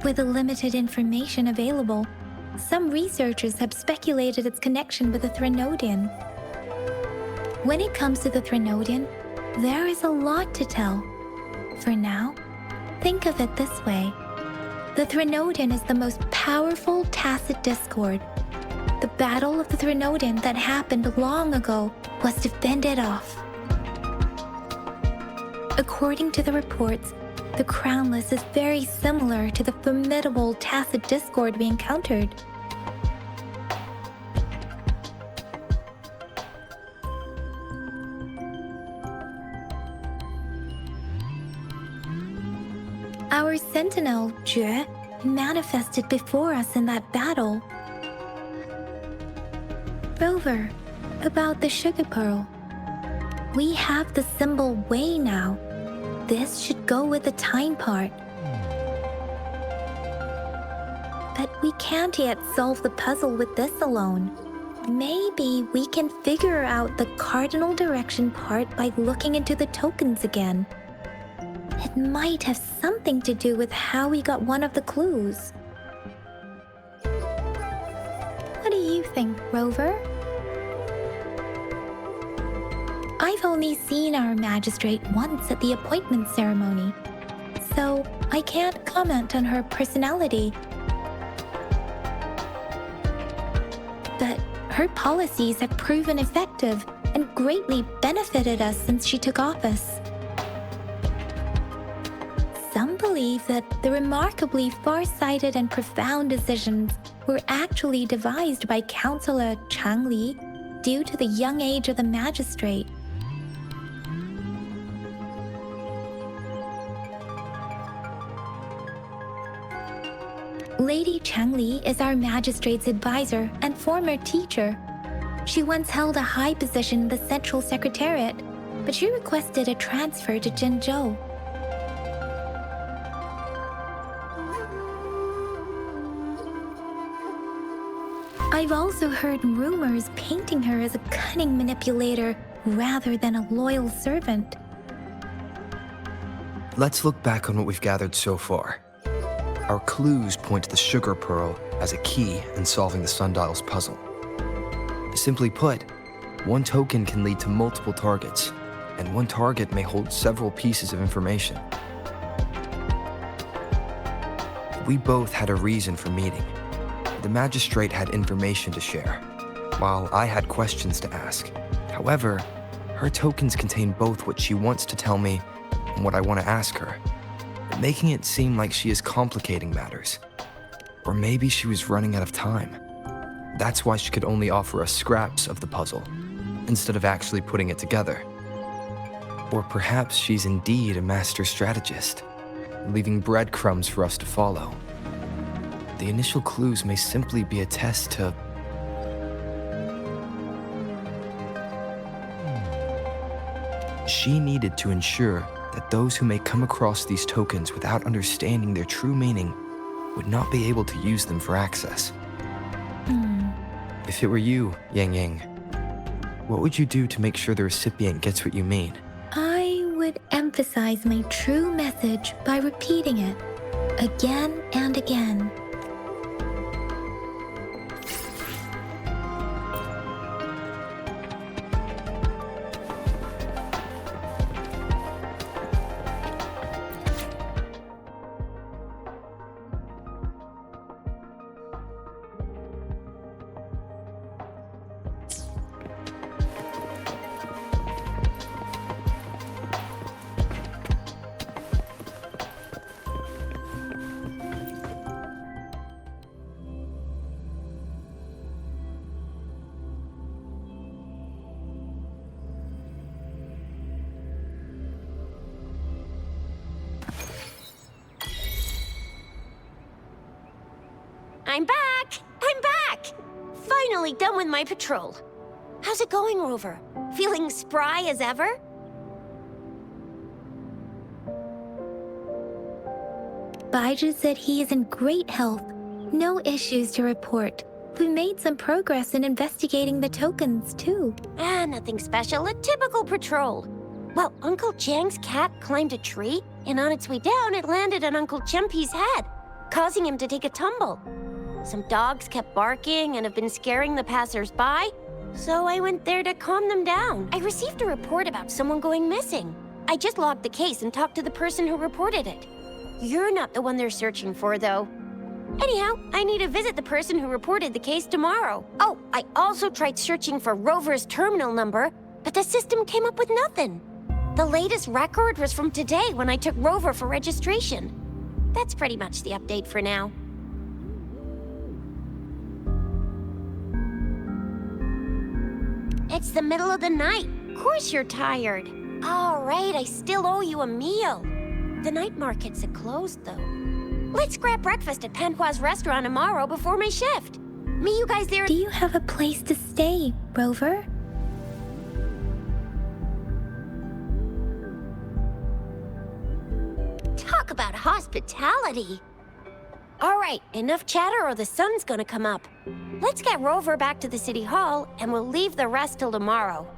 With the limited information available, some researchers have speculated its connection with the Threnodian. When it comes to the Threnodian, there is a lot to tell. For now, think of it this way. The Threnodian is the most powerful tacit discord. The Battle of the Threnodian that happened long ago was to fend it off. According to the reports, the Crownless is very similar to the formidable tacit discord we encountered. Our sentinel, Jue, manifested before us in that battle. Rover, about the sugar pearl. We have the symbol Wei now. This should go with the time part. But we can't yet solve the puzzle with this alone. Maybe we can figure out the cardinal direction part by looking into the tokens again. It might have something to do with how we got one of the clues. What do you think, Rover? I've only seen our magistrate once at the appointment ceremony, so I can't comment on her personality. But her policies have proven effective and greatly benefited us since she took office. Some believe that the remarkably far-sighted and profound decisions were actually devised by Councillor Chang Li due to the young age of the magistrate. Lady Chang Li is our magistrate's advisor and former teacher. She once held a high position in the Central Secretariat, but she requested a transfer to Zhenzhou. I've also heard rumors painting her as a cunning manipulator rather than a loyal servant.
Let's look back on what we've gathered so far. Our clues point to the sugar pearl as a key in solving the sundial's puzzle. Simply put, one token can lead to multiple targets, and one target may hold several pieces of information. We both had a reason for meeting. The magistrate had information to share, while I had questions to ask. However, her tokens contain both what she wants to tell me and what I want to ask her, making it seem like she is complicating matters. Or maybe she was running out of time. That's why she could only offer us scraps of the puzzle, instead of actually putting it together. Or perhaps she's indeed a master strategist, leaving breadcrumbs for us to follow. The initial clues may simply be a test to... she needed to ensure that those who may come across these tokens without understanding their true meaning would not be able to use them for access. If it were you, Yang Yang, what would you do to make sure the recipient gets what you mean?
I would emphasize my true message by repeating it again and again.
I'm back! I'm back! Finally done with my patrol. How's it going, Rover? Feeling spry as ever?
Baiju said he is in great health. No issues to report. We made some progress in investigating the tokens, too.
Nothing special. A typical patrol. Well, Uncle Jang's cat climbed a tree, and on its way down, it landed on Uncle Chempi's head, causing him to take a tumble. Some dogs kept barking and have been scaring the passers-by, so I went there to calm them down. I received a report about someone going missing. I just logged the case and talked to the person who reported it. You're not the one they're searching for, though. Anyhow, I need to visit the person who reported the case tomorrow. Oh, I also tried searching for Rover's terminal number, but the system came up with nothing. The latest record was from today when I took Rover for registration. That's pretty much the update for now. It's the middle of the night. Of course you're tired. All right, I still owe you a meal. The night markets are closed, though. Let's grab breakfast at Panhua's restaurant tomorrow before my shift. Meet you guys there.
Do you have a place to stay, Rover?
Talk about hospitality. All right, enough chatter or the sun's gonna come up. Let's get Rover back to the city hall, and we'll leave the rest till tomorrow.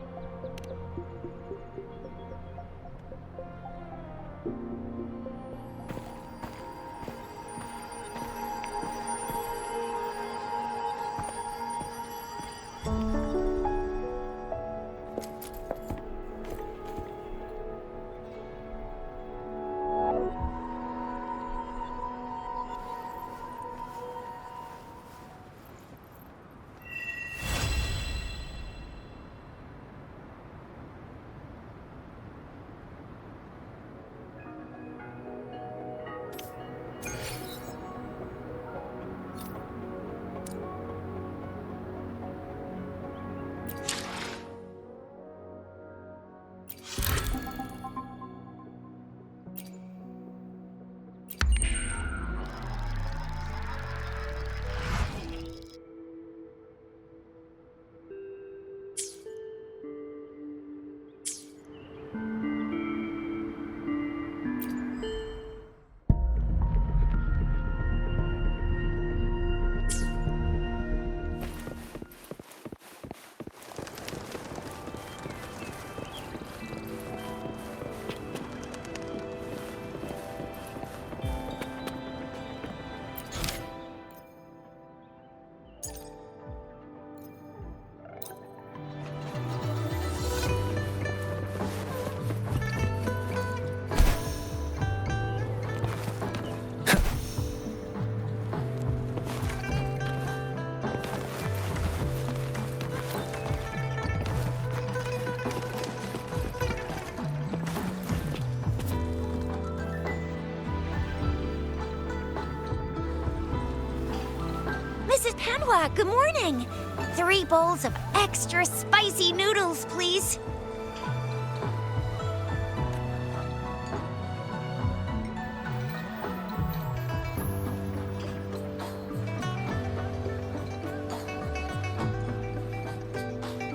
Mrs. Panhua, good morning. 3 bowls of extra spicy noodles, please.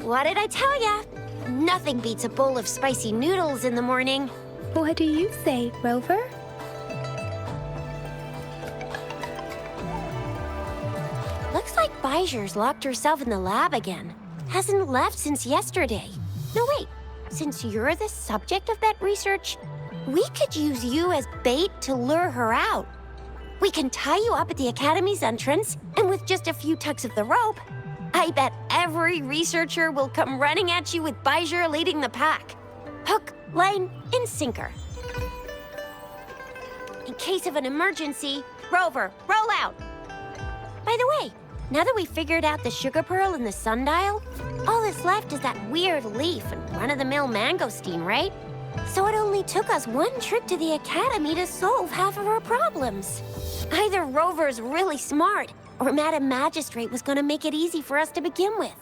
What did I tell ya?
Nothing beats a bowl of spicy noodles in the morning.
What do you say, Rover?
Looks like Bijur's locked herself in the lab again. Hasn't left since yesterday. No, wait. Since you're the subject of that research, we could use you as bait to lure her out. We can tie you up at the Academy's entrance, and with just a few tugs of the rope, I bet every researcher will come running at you with Bijur leading the pack. Hook, line, and sinker. In case of an emergency, Rover, roll out. By the way, now that we figured out the sugar pearl and the sundial, all that's left is that weird leaf and run-of-the-mill mangosteen, right? So it only took us one trip to the Academy to solve half of our problems. Either Rover's really smart, or Madam Magistrate was gonna make it easy for us to begin with.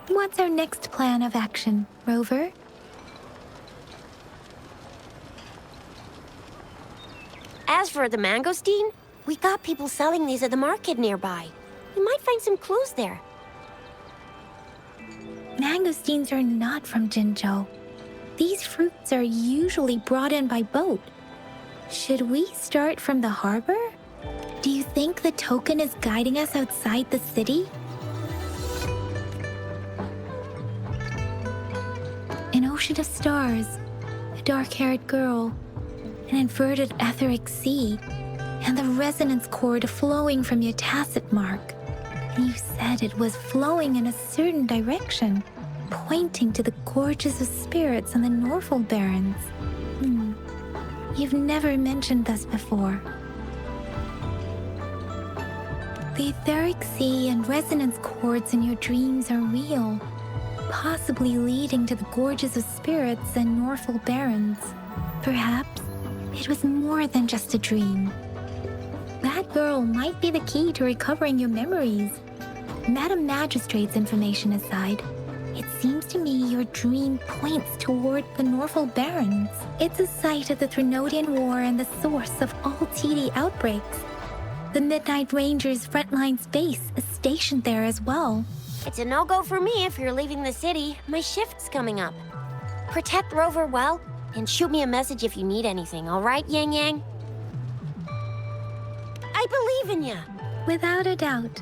What's our next plan of action, Rover?
As for the mangosteen, we got people selling these at the market nearby. We might find some clues there.
Mangosteens are not from Jinzhou. These fruits are usually brought in by boat. Should we start from the harbor? Do you think the token is guiding us outside the city? An ocean of stars, a dark-haired girl, an inverted etheric sea, and the resonance cord flowing from your tacit mark. And you said it was flowing in a certain direction, pointing to the gorges of spirits on the Norfolk Barrens. You've never mentioned this before. The etheric sea and resonance cords in your dreams are real, possibly leading to the gorges of spirits and Norfolk Barrens. Perhaps it was more than just a dream. That girl might be the key to recovering your memories. Madam Magistrate's information aside, it seems to me your dream points toward the Norfolk Barrens. It's a site of the Threnodian War and the source of all TD outbreaks. The Midnight Rangers' frontline base is stationed there as well.
It's a no-go for me if you're leaving the city. My shift's coming up. Protect Rover well, and shoot me a message if you need anything, all right, Yang Yang? I believe in ya.
Without a doubt.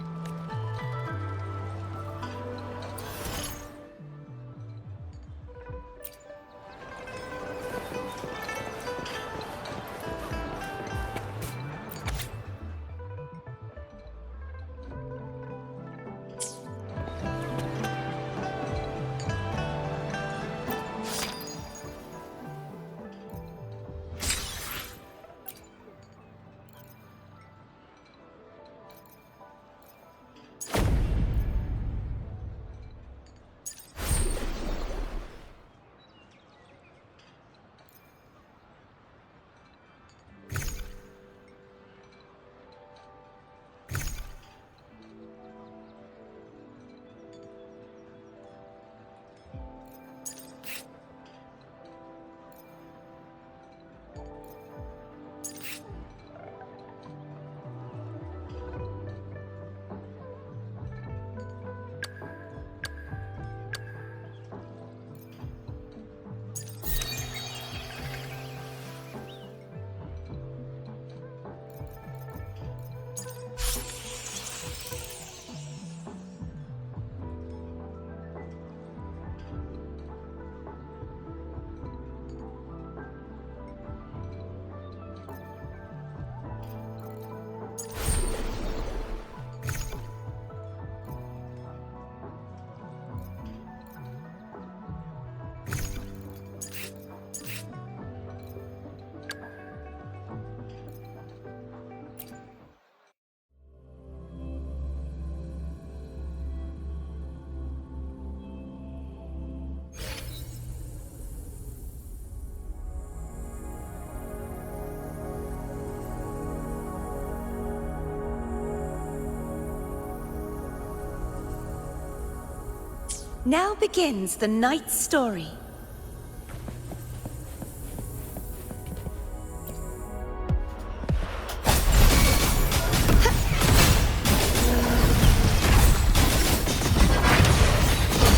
Now begins the night's story.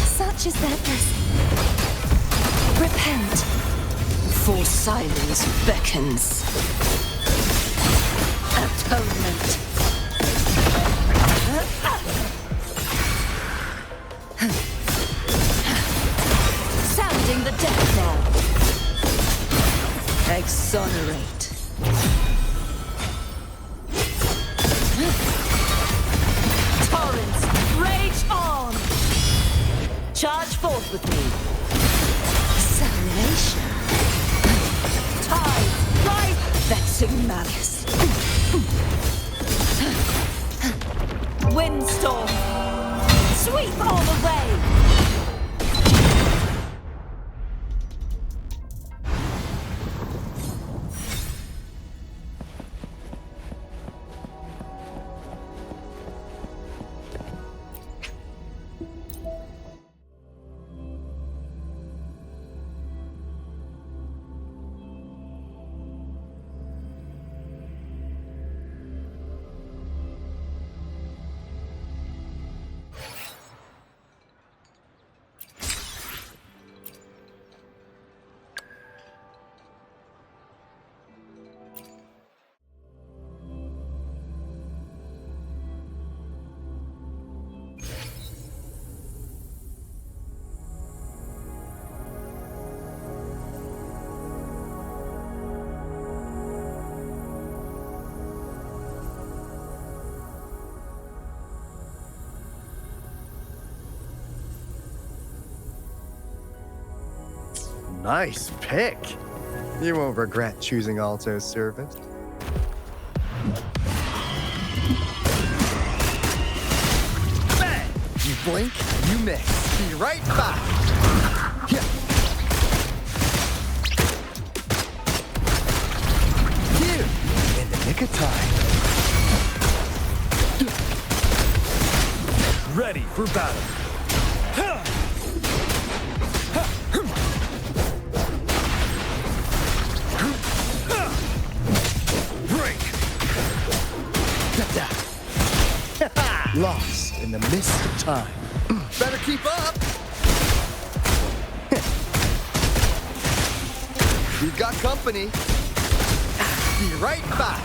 Such is that person.
repent, for silence beckons. Atonement. Sounding the death knell. Exonerate. Torrents, rage on! Charge forth with me. Salvation. Tide, rise, vexing malice. Windstorm, sweep all away.
Nice pick. You won't regret choosing Alto's service. Bang! You blink, you miss. Be right back. Yeah. You, in the nick of time.
Ready for battle.
Lost in the mist of time. Better keep up! We've got company. Be right back.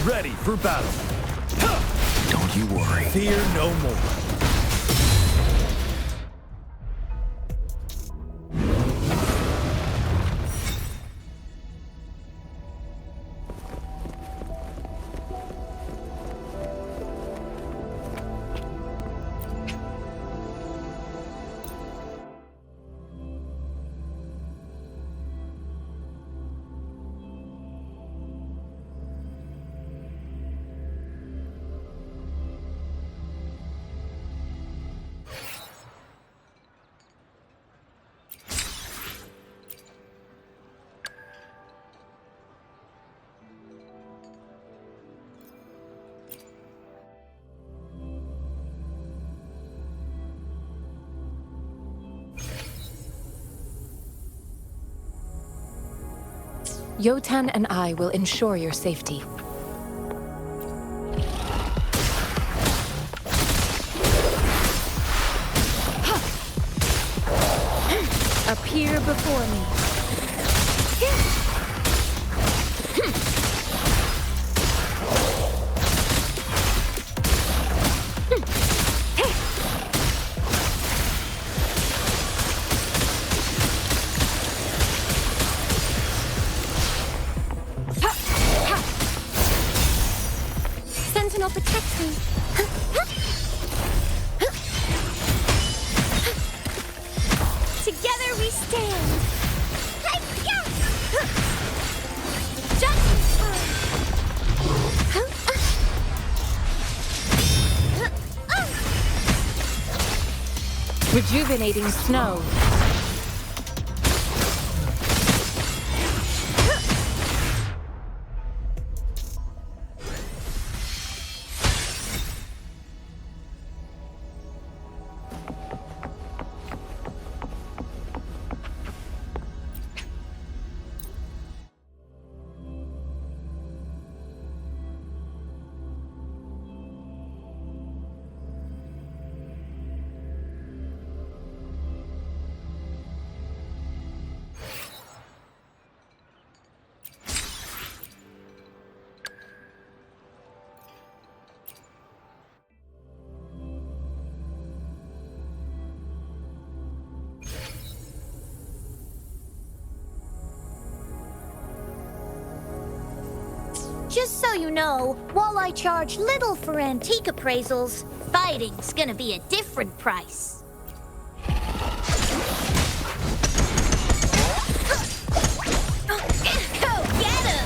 Ready for battle.
Don't you worry.
Fear no more.
Yotan and I will ensure your safety. Appear before me.
Sentinel protects me. Together we stand.
Rejuvenating snow.
Just so you know, while I charge little for antique appraisals, fighting's gonna be a different price. Go get him!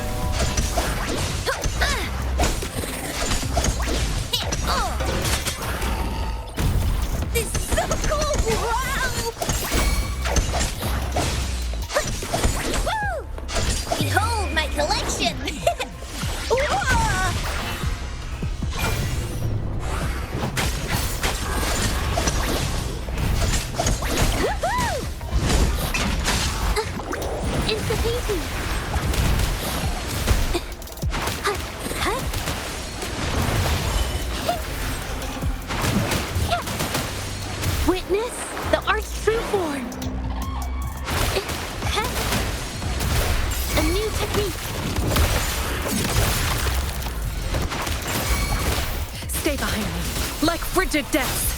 This is so cool! Wow! Woo! Behold my collection! Whoa! It's a painting. Witness the art's true form. A new technique.
Stay behind me, like frigid death.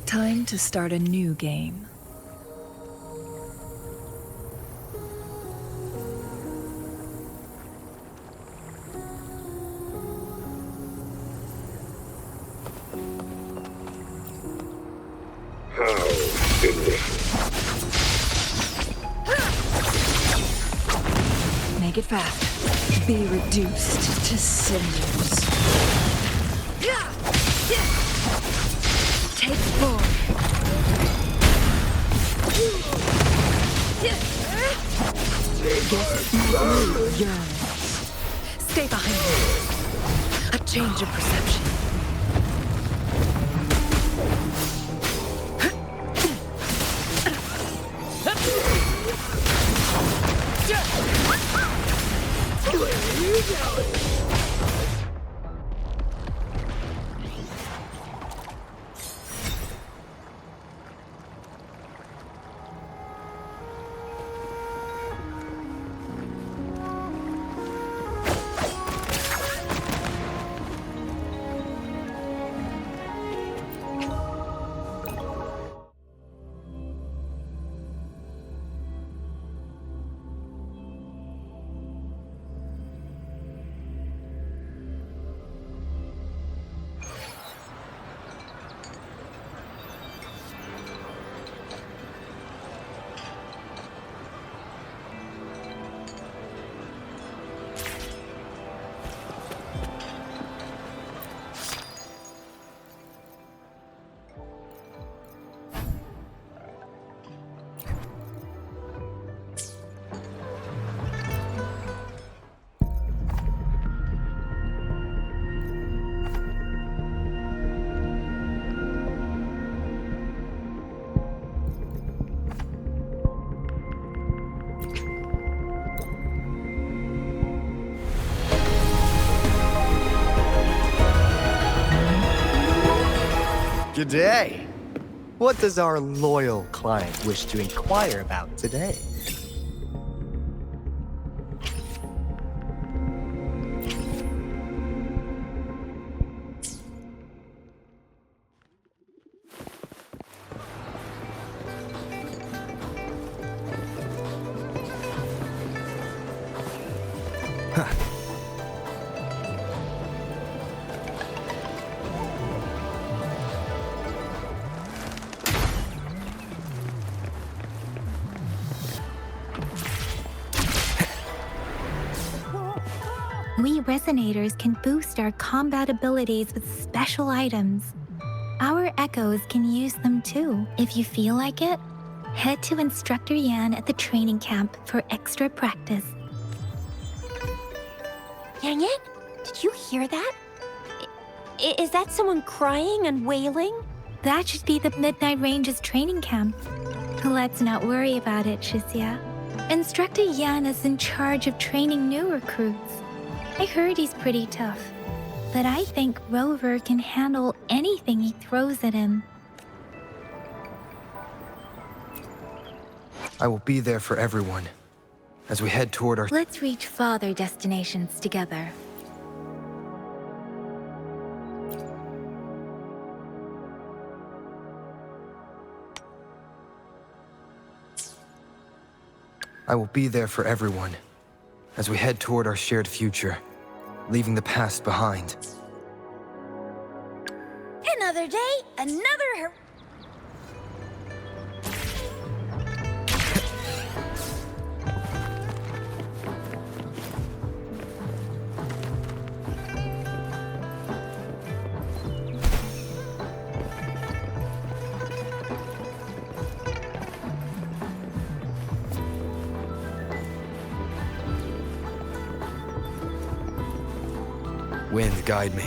Time to start a new game. Make it fast. Be reduced to cinders. Take forward. Guess yours. Stay behind me. A change of perception. Where are you going?
G'day. What does our loyal client wish to inquire about today?
tiny resonators can boost our combat abilities with special items. Our echoes can use them too. If you feel like it, head to Instructor Yan at the training camp for extra practice.
Yang Yan, did you hear that? Is that someone crying and wailing?
That should be the Midnight Ranges training camp. Let's not worry about it, Shizia. Instructor Yan is in charge of training new recruits. I heard he's pretty tough, but I think Rover can handle anything he throws at him.
I will be there for everyone as we head toward our...
Let's reach farther destinations together.
I will be there for everyone as we head toward our shared future, leaving the past behind.
Another day, another...
Wind, guide me.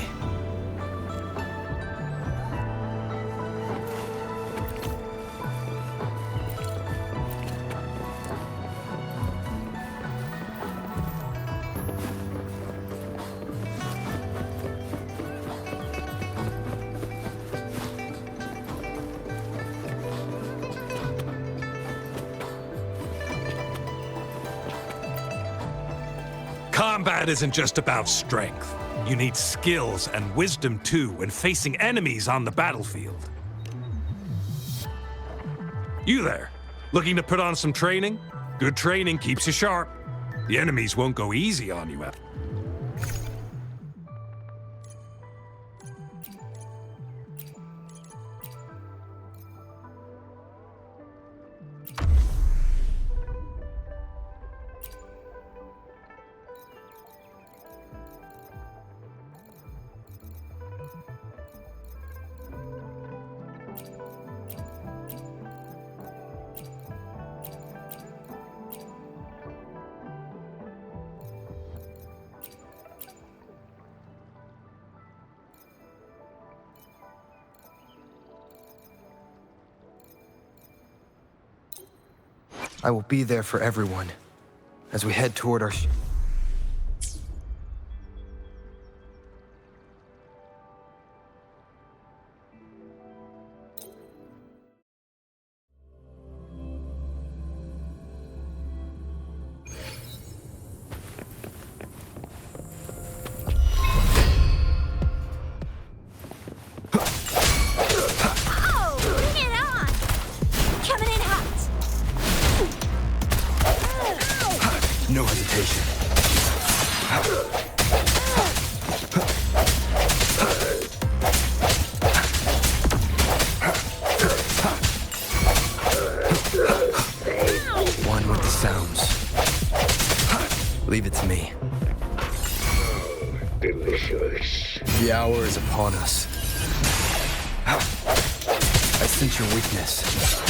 Combat isn't just about strength. You need skills and wisdom too when facing enemies on the battlefield. You there, looking to put on some training? Good training keeps you sharp. The enemies won't go easy on you.
I will be there for everyone as we head toward our... No hesitation. One with the sounds. Leave it to me.
Delicious.
The hour is upon us. I sense your weakness.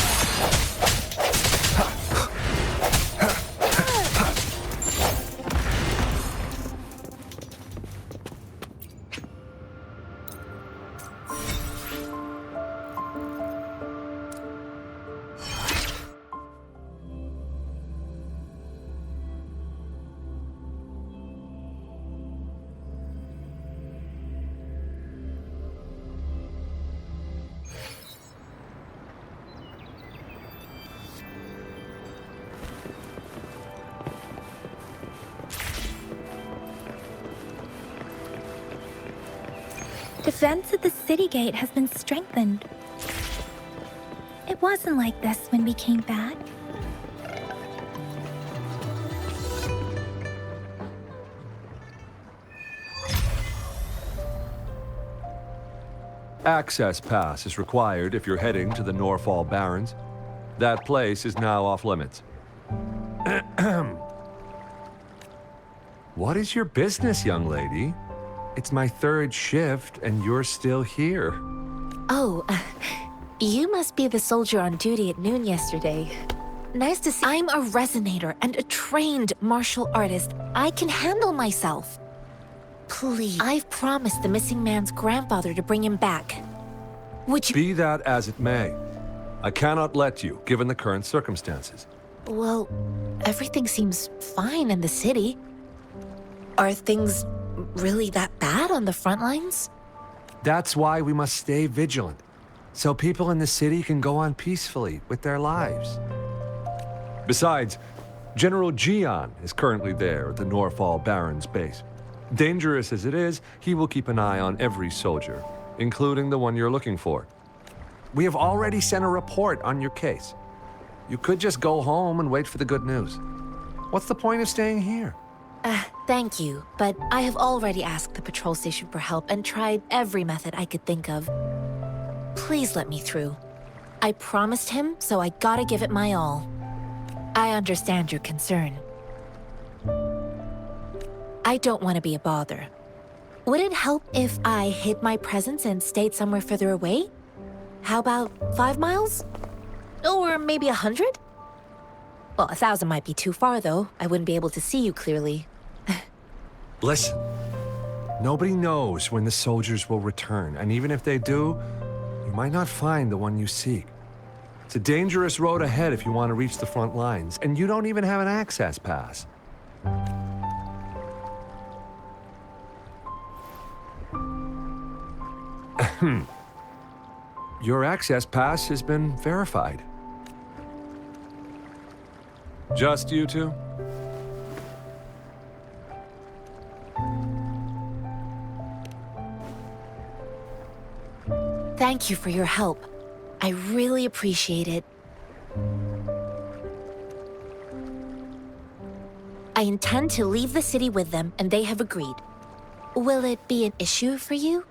Defense at the city gate has been strengthened. It wasn't like this when we came back.
Access pass is required if you're heading to the Norfall Barrens. That place is now off limits. What is your business, young lady? It's my third shift, and you're still here.
Oh, you must be the soldier on duty at noon yesterday. Nice to see. I'm a resonator and a trained martial artist. I can handle myself. Please. I've promised the missing man's grandfather to bring him back. Would you—
Be that as it may, I cannot let you, given the current circumstances.
Well, everything seems fine in the city. Are things really that bad on the front lines?
That's why we must stay vigilant, so people in the city can go on peacefully with their lives. Besides, General Jian is currently there at the Norfall Barons base. Dangerous as it is, he will keep an eye on every soldier, including the one you're looking for. We have already sent a report on your case. You could just go home and wait for the good news. What's the point of staying here?
Thank you, but I have already asked the patrol station for help and tried every method I could think of. Please let me through. I promised him, so I gotta give it my all. I understand your concern. I don't want to be a bother. Would it help if I hid my presence and stayed somewhere further away? How about 5 miles? Or maybe 100? Well, 1,000 might be too far, though. I wouldn't be able to see you clearly.
Listen, nobody knows when the soldiers will return, and even if they do, you might not find the one you seek. It's a dangerous road ahead if you want to reach the front lines, and you don't even have an access pass. Your access pass has been verified. Just you two?
Thank you for your help. I really appreciate it. I intend to leave the city with them, and they have agreed. Will it be an issue for you?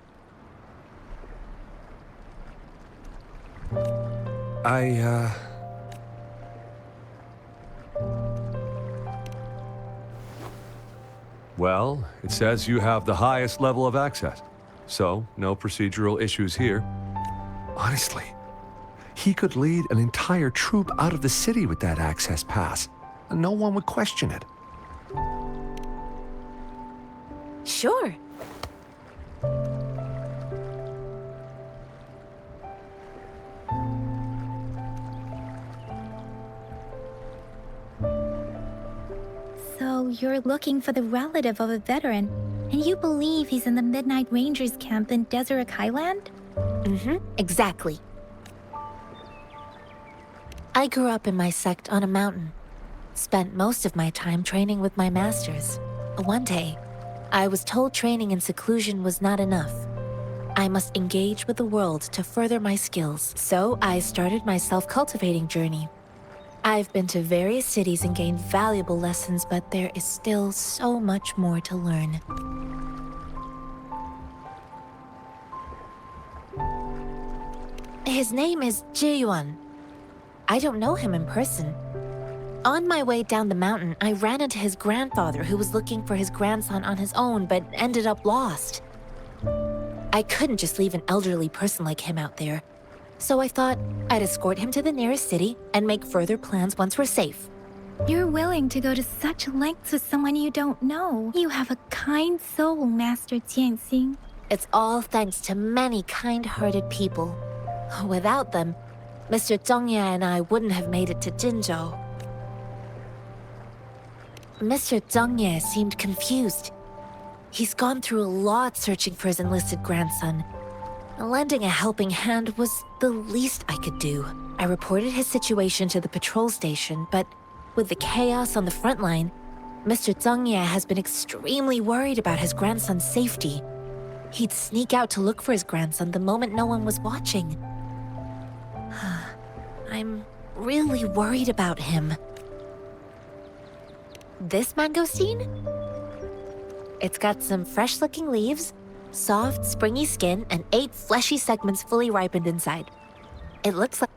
Well, it says you have the highest level of access, so no procedural issues here. Honestly, he could lead an entire troop out of the city with that access pass, and no one would question it.
Sure.
So you're looking for the relative of a veteran, and you believe he's in the Midnight Rangers camp in Deseret Highland?
Exactly. I grew up in my sect on a mountain. Spent most of my time training with my masters. One day, I was told training in seclusion was not enough. I must engage with the world to further my skills. So I started my self-cultivating journey. I've been to various cities and gained valuable lessons, but there is still so much more to learn. His name is Ji-yuan. I don't know him in person. On my way down the mountain, I ran into his grandfather who was looking for his grandson on his own, but ended up lost. I couldn't just leave an elderly person like him out there. So I thought I'd escort him to the nearest city and make further plans once we're safe.
You're willing to go to such lengths with someone you don't know. You have a kind soul, Master Tianxing.
It's all thanks to many kind-hearted people. Without them, Mr. Zhongye and I wouldn't have made it to Jinzhou. Mr. Zhongye seemed confused. He's gone through a lot searching for his enlisted grandson. Lending a helping hand was the least I could do. I reported his situation to the patrol station, but with the chaos on the front line, Mr. Zhongye has been extremely worried about his grandson's safety. He'd sneak out to look for his grandson the moment no one was watching. I'm really worried about him. This mangosteen? It's got some fresh-looking leaves, soft, springy skin, and 8 fleshy segments fully ripened inside. It looks like...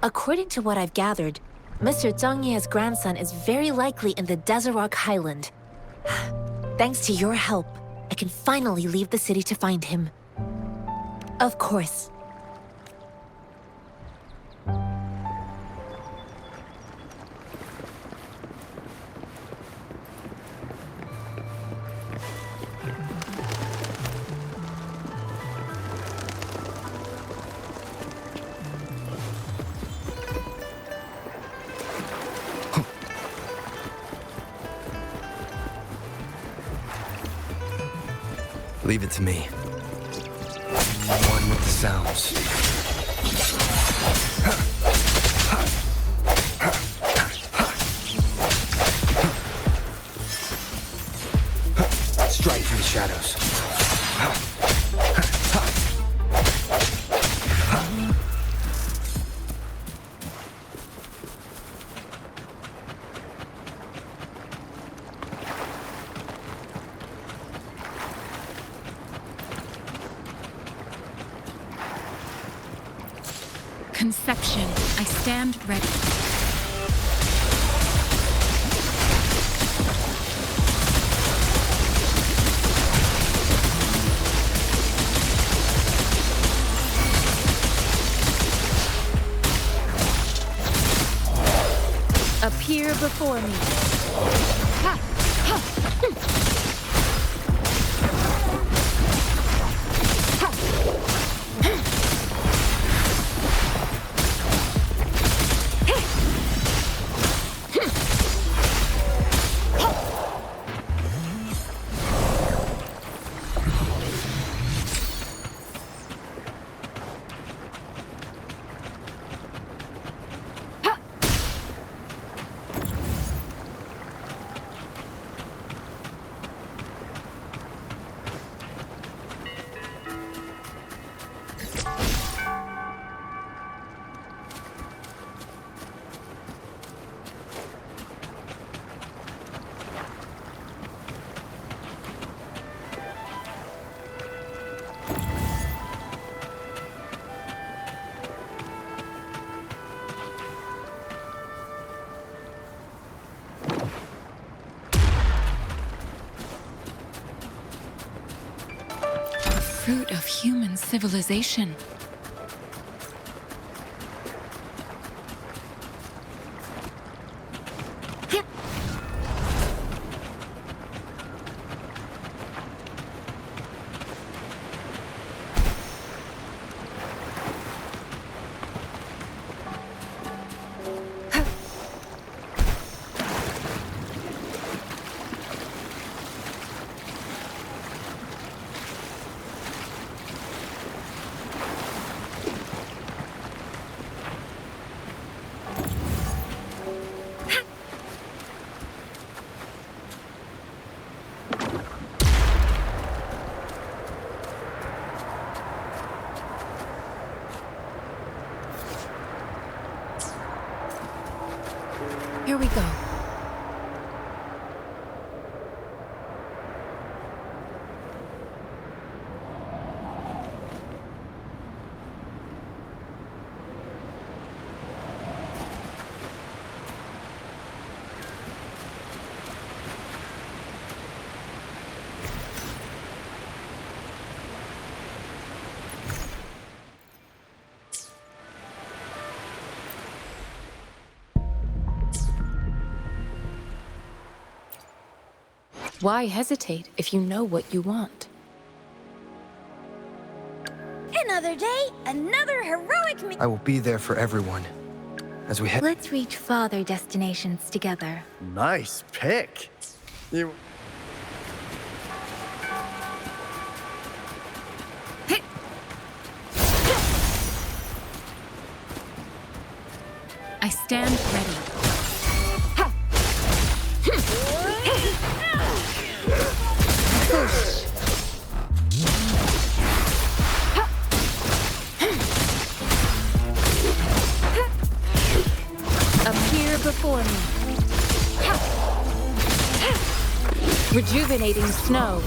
According to what I've gathered,
Mr. Zhang Ye's grandson is very likely in the Desert Highland. Thanks to your help, I can finally leave the city to find him. Of course.
Leave it to me. One with the sounds. Strike through the shadows.
Conception. I stand ready.
Appear before me. Ha! Ha!
Fruit of human civilization. Here we go.
Why hesitate if you know what you want?
Another day, another heroic
I will be there for everyone. As we head.
Let's reach farther destinations together.
Nice pick. You...
I stand ready.
Appear before me. Rejuvenating snow.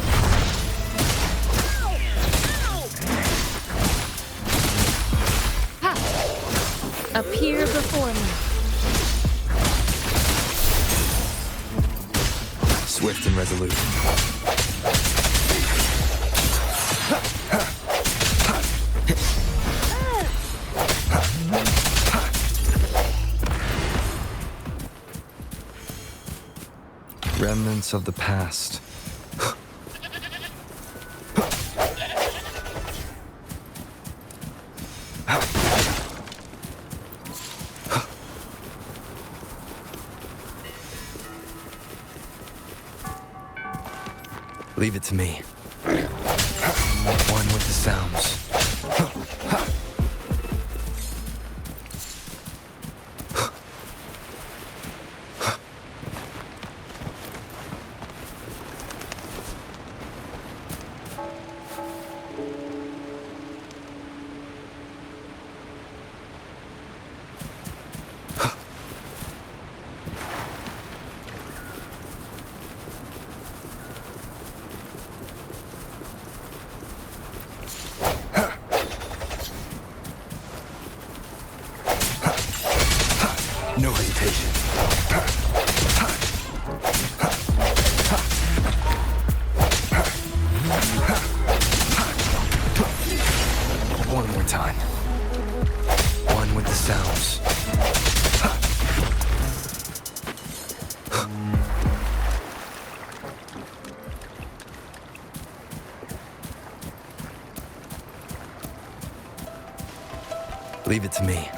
Appear before me.
Swift and resolute. Remnants of the past. Leave it to me. One with the sounds. No hesitation. One more time. One with the sounds. Leave it to me.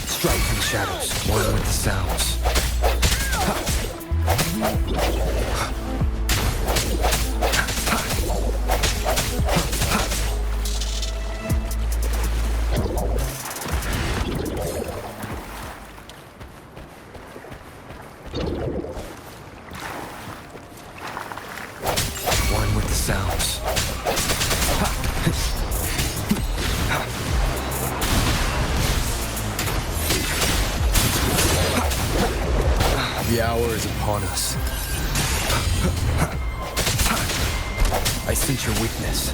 Strike from the shadows. One with the sounds. One with the sounds. The hour is upon us. I sense your weakness.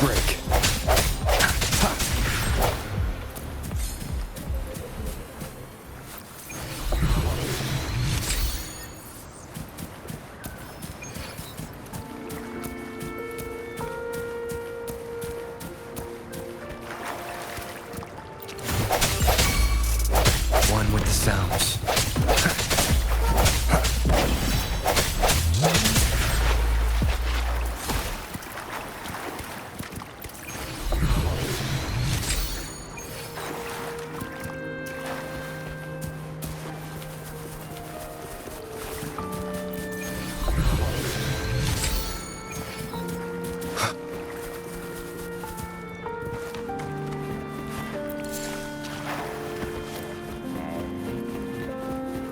Break. One with the sounds.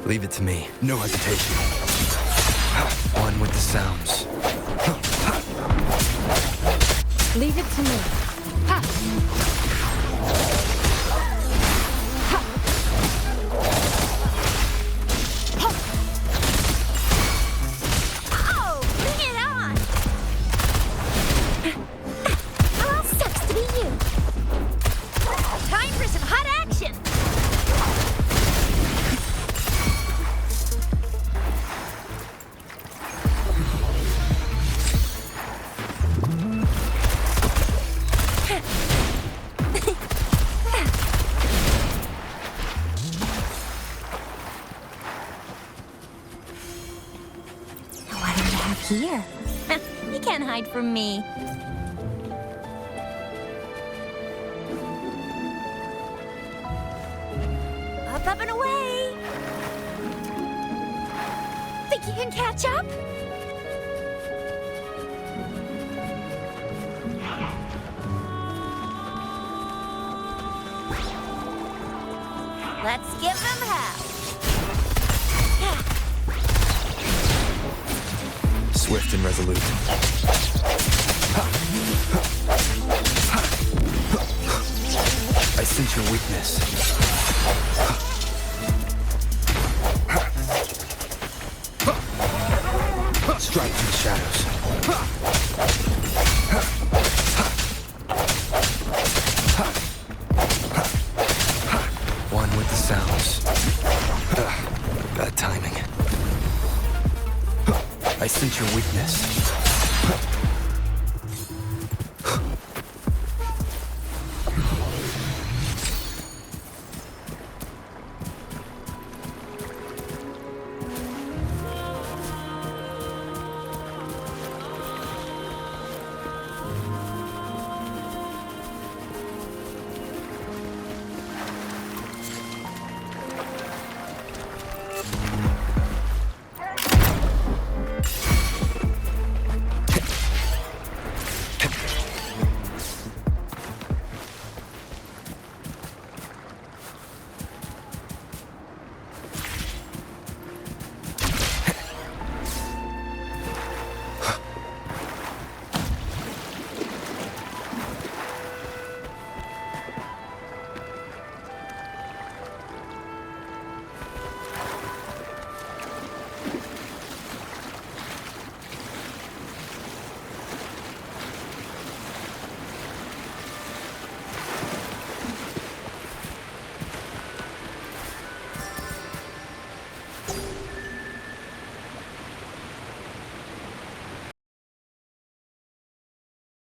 Leave it to me. No hesitation. One with the sounds.
Leave it to me. Ha!
Oh, bring it on! How sucks to be you. Time for some hot action!
What do we have here? You can't hide from me.
Up and away! Think you can catch up? Let's give them hell.
Swift and resolute. I sense your weakness. Strike from the shadows. bad timing. I sense your weakness.